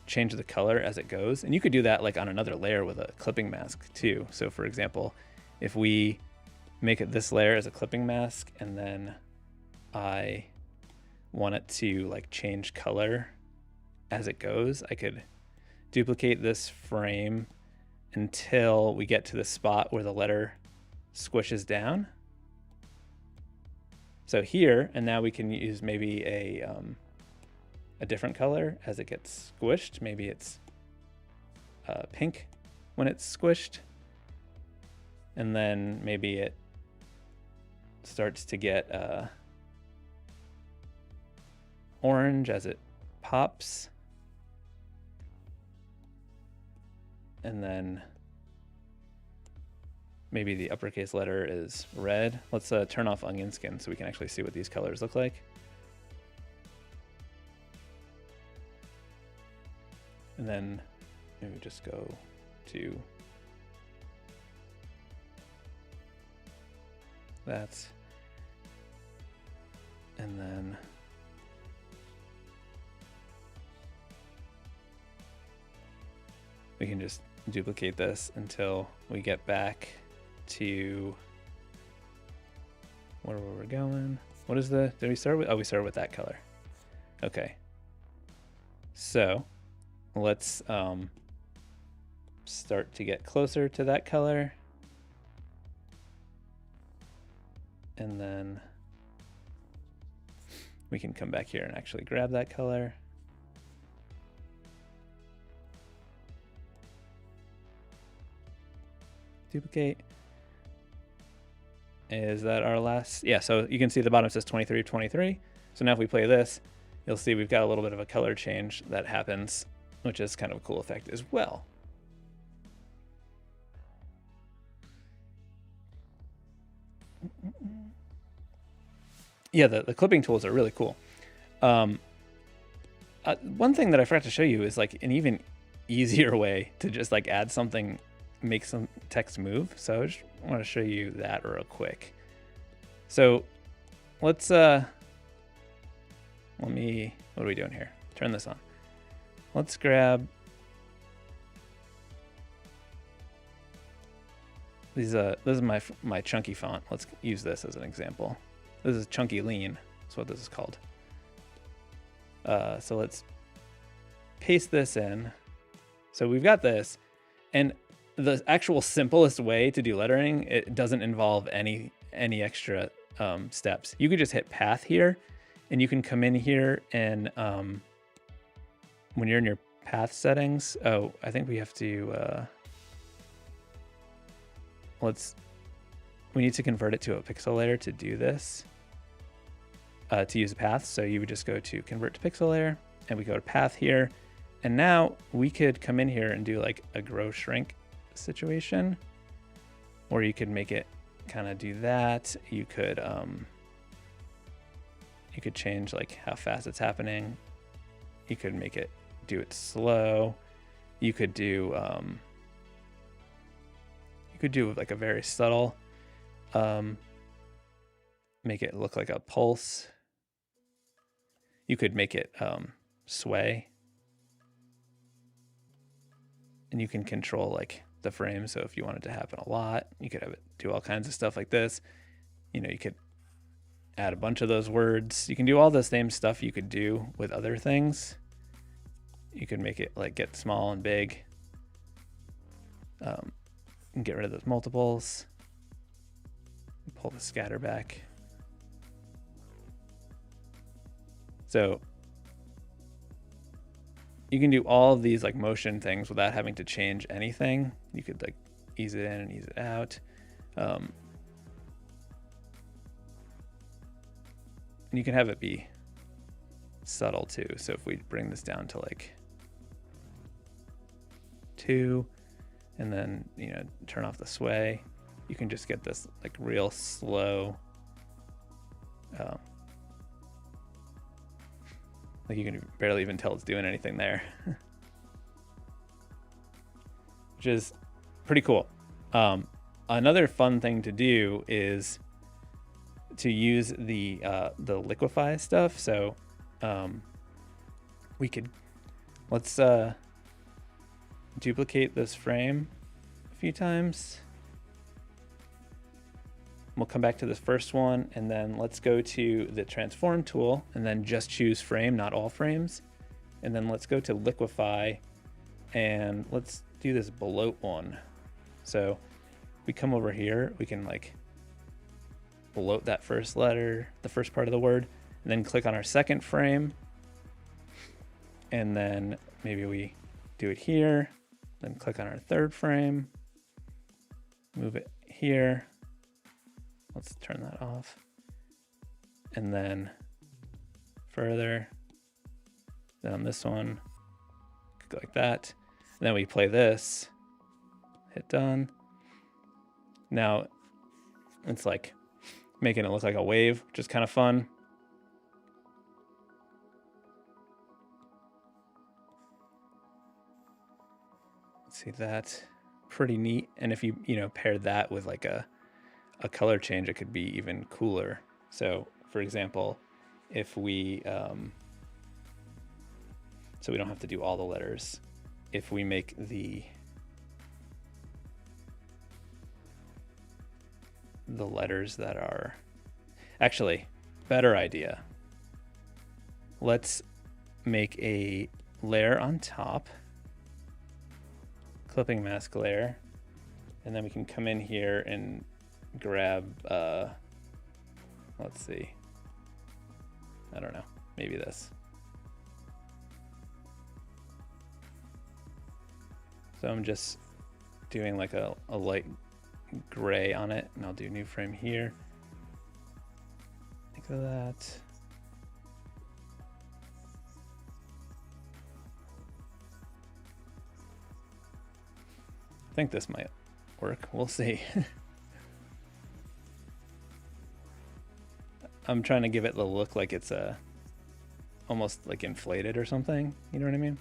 change the color as it goes. And you could do that like on another layer with a clipping mask too. So for example, if we make it this layer as a clipping mask, and then I want it to like change color as it goes, I could duplicate this frame until we get to the spot where the letter squishes down. So here, and now we can use maybe a different color as it gets squished. Maybe it's pink when it's squished. And then maybe it starts to get orange as it pops. And then maybe the uppercase letter is red. Let's turn off onion skin so we can actually see what these colors look like. And then maybe just go to that. And then we can just duplicate this until we get back to where we're going. What is did we start with? Oh, we started with that color. Okay. So let's start to get closer to that color. And then we can come back here and actually grab that color. Duplicate. Is that our last? Yeah, so you can see the bottom says 23 of 23. So now if we play this, you'll see we've got a little bit of a color change that happens, which is kind of a cool effect as well. Yeah, the clipping tools are really cool. One thing that I forgot to show you is like an even easier way to just like add something, make some text move. So I just want to show you that real quick. So let's what are we doing here? Turn this on. Let's grab these. This is my chunky font. Let's use this as an example. This is chunky lean. That's what this is called. So let's paste this in. So we've got this, and the actual simplest way to do lettering, it doesn't involve any extra steps. You could just hit path here, and you can come in here and when you're in your path settings. Oh, I think we have to we need to convert it to a pixel layer to do this. To use a path. So you would just go to convert to pixel layer, and we go to path here. And now we could come in here and do like a grow shrink situation, or you could make it kind of do that. You could change like how fast it's happening. You could make it do it slow. You could do like a very subtle, make it look like a pulse. You could make it sway, and you can control like the frame. So if you want it to happen a lot, you could have it do all kinds of stuff like this. You know, you could add a bunch of those words. You can do all the same stuff you could do with other things. You could make it like get small and big, and get rid of those multiples. Pull the scatter back. So you can do all of these like motion things without having to change anything. You could like ease it in and ease it out. And you can have it be subtle too. So if we bring this down to like 2, and then, you know, turn off the sway, you can just get this like real slow, like you can barely even tell it's doing anything there, which is pretty cool. Another fun thing to do is to use the liquefy stuff. So let's duplicate this frame a few times. We'll come back to this first one, and then let's go to the transform tool and then just choose frame, not all frames. And then let's go to liquefy, and let's do this bloat one. So we come over here, we can like bloat that first letter, the first part of the word, and then click on our second frame. And then maybe we do it here, then click on our third frame, move it here. Let's turn that off. And then further, then on this one, go like that. And then we play this, hit done. Now it's like making it look like a wave, which is kind of fun. Let's see, that pretty neat. And if you pair that with like a color change, it could be even cooler. So for example, if we so we don't have to do all the letters, if we make the letters that are actually better idea, let's make a layer on top, clipping mask layer. And then we can come in here and grab, let's see. I don't know, maybe this. So I'm just doing like a light gray on it, and I'll do new frame here. Like that. I think this might work. We'll see. I'm trying to give it the look like it's almost like inflated or something. You know what I mean?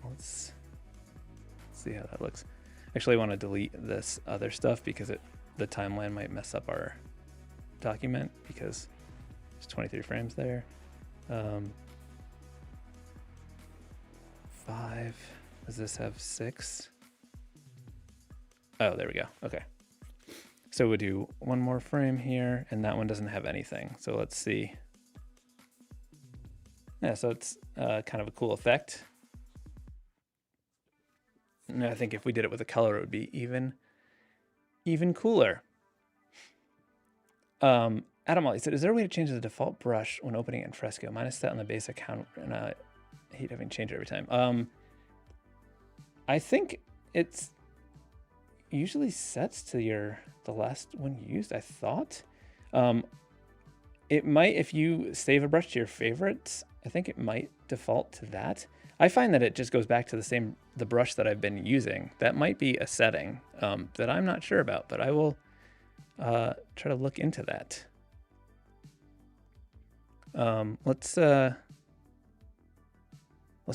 Let's see how that looks. Actually, I want to delete this other stuff because the timeline might mess up our document because there's 23 frames there. 5. Does this have 6? Oh, there we go. Okay. So we'll do one more frame here, and that one doesn't have anything. So let's see. Yeah, so it's kind of a cool effect. And I think if we did it with a color, it would be even cooler. Adam Ollie said, is there a way to change the default brush when opening it in Fresco? Mine is set on the base account, and I hate having to change it every time. I think it's usually sets to the last one you used, I thought. It might, if you save a brush to your favorites, I think it might default to that. I find that it just goes back to the brush that I've been using. That might be a setting that I'm not sure about, but I will try to look into that. Let's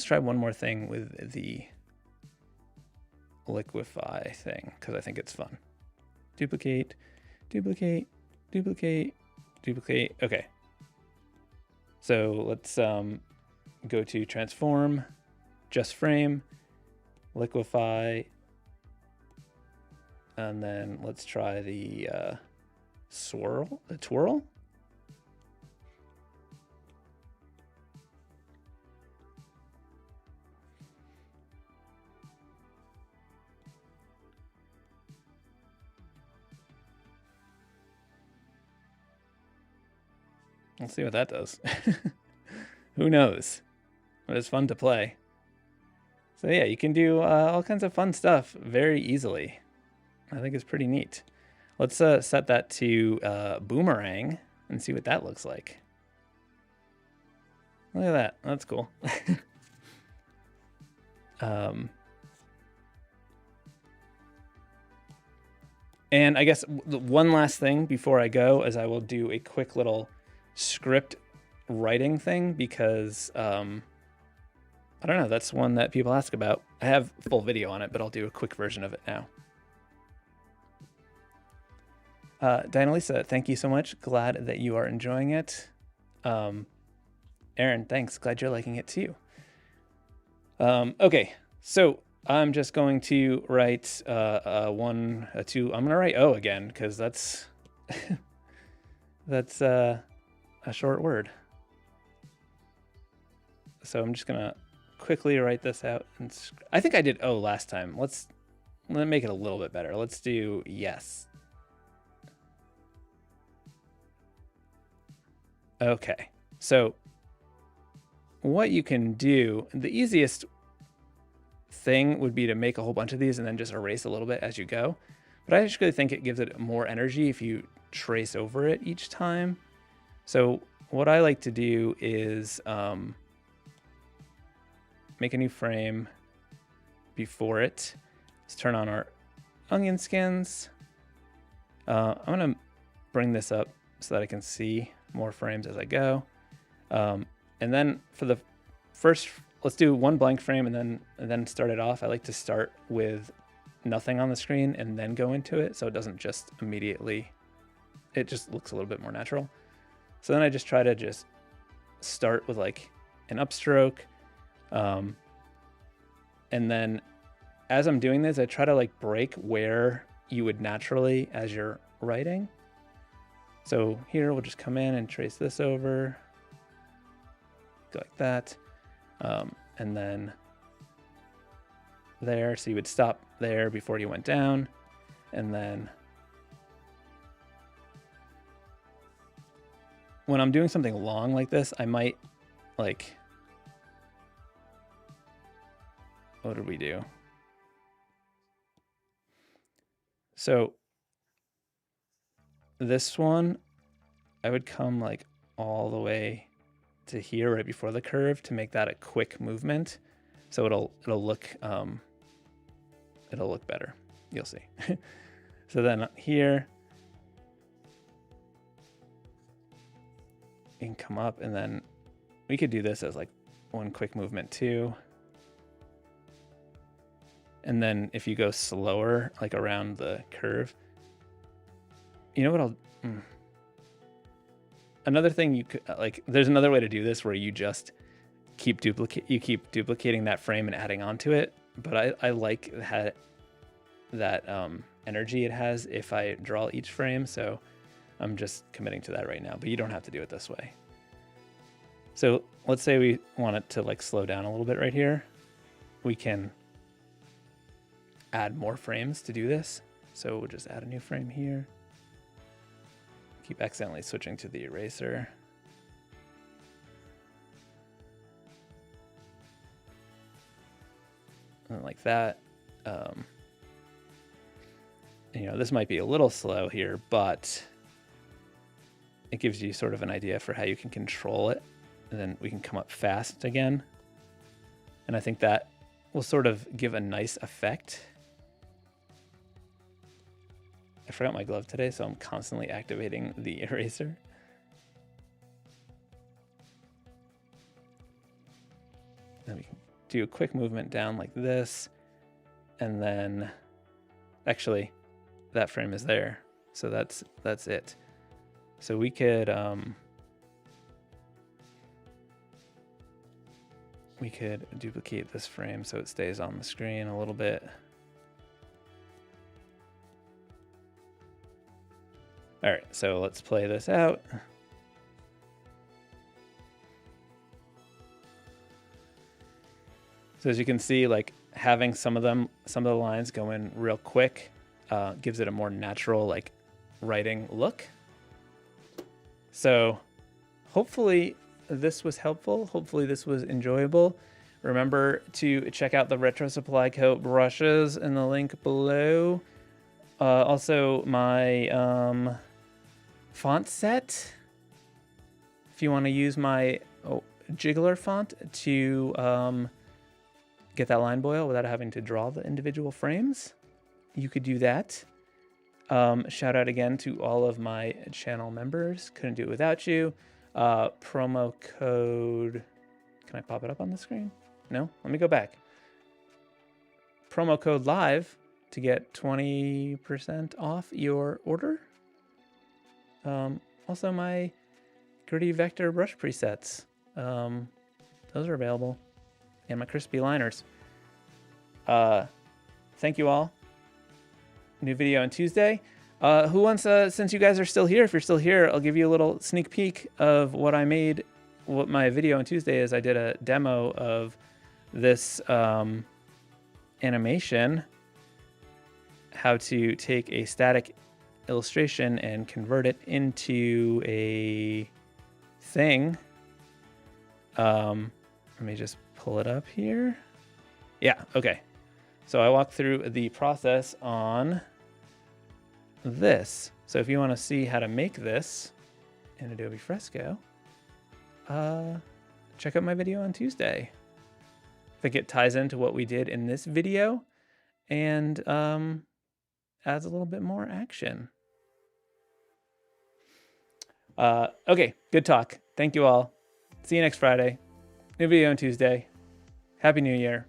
try one more thing with the liquify thing, because I think it's fun. Duplicate, duplicate, duplicate, duplicate. Okay. So let's go to transform, just frame, liquify, and then let's try the twirl. Let's see what that does. Who knows? But it's fun to play. So yeah, you can do all kinds of fun stuff very easily. I think it's pretty neat. Let's set that to boomerang and see what that looks like. Look at that. That's cool. And I guess one last thing before I go is I will do a quick little script writing thing because I don't know, that's one that people ask about. I have a full video on it, but I'll do a quick version of it now. Diana Lisa, thank you so much. Glad that you are enjoying it. Aaron, thanks. Glad you're liking it too. Okay, so I'm just going to write 1, 2. I'm gonna write O again because that's that's a short word. So I'm just gonna quickly write this out. And I think I did O last time. Let's make it a little bit better. Let's do yes. Okay, so what you can do, the easiest thing would be to make a whole bunch of these and then just erase a little bit as you go. But I actually think it gives it more energy if you trace over it each time. So what I like to do is make a new frame before it. Let's turn on our onion skins. I'm gonna bring this up so that I can see more frames as I go. And then for the first, let's do one blank frame and then start it off. I like to start with nothing on the screen and then go into it so it doesn't just immediately, it just looks a little bit more natural. So then I just try to just start with like an upstroke. And then as I'm doing this, I try to like break where you would naturally as you're writing. So here we'll just come in and trace this over, go like that. And then there. So you would stop there before you went down. And then when I'm doing something long like this, I might like, what did we do? So this one, I would come like all the way to here right before the curve to make that a quick movement. So it'll look better. You'll see. So then here, you can come up, and then we could do this as like one quick movement too. And then if you go slower, like around the curve, you know what another thing you could, like, there's another way to do this where you just keep duplicating that frame and adding onto it. But I like that energy it has if I draw each frame. So I'm just committing to that right now, but you don't have to do it this way. So let's say we want it to like slow down a little bit right here. We can add more frames to do this. So we'll just add a new frame here. Keep accidentally switching to the eraser. And like that. And, you know, this might be a little slow here, but it gives you sort of an idea for how you can control it. And then we can come up fast again. And I think that will sort of give a nice effect. I forgot my glove today, so I'm constantly activating the eraser. Then we can do a quick movement down like this. And then, actually, that frame is there. So that's it. So we could duplicate this frame so it stays on the screen a little bit. All right, so let's play this out. So as you can see, like having some of the lines go in real quick gives it a more natural like writing look. So hopefully this was helpful. Hopefully this was enjoyable. Remember to check out the Retro Supply Co. brushes in the link below. Also my font set, if you want to use my Jiggler font to get that line boil without having to draw the individual frames, you could do that. Shout out again to all of my channel members. Couldn't do it without you. Promo code, can I pop it up on the screen? No? Let me go back. Promo code LIVE to get 20% off your order. Also my gritty vector brush presets. Those are available. And my crispy liners. Thank you all. New video on Tuesday. Who wants, since you guys are still here, if you're still here, I'll give you a little sneak peek of what I made. What my video on Tuesday is, I did a demo of this animation. How to take a static illustration and convert it into a thing. Let me just pull it up here. Yeah, okay. So I walked through the process on this. So if you want to see how to make this in Adobe Fresco, check out my video on Tuesday. I think it ties into what we did in this video and adds a little bit more action. Okay, good talk. Thank you all. See you next Friday. New video on Tuesday. Happy New Year.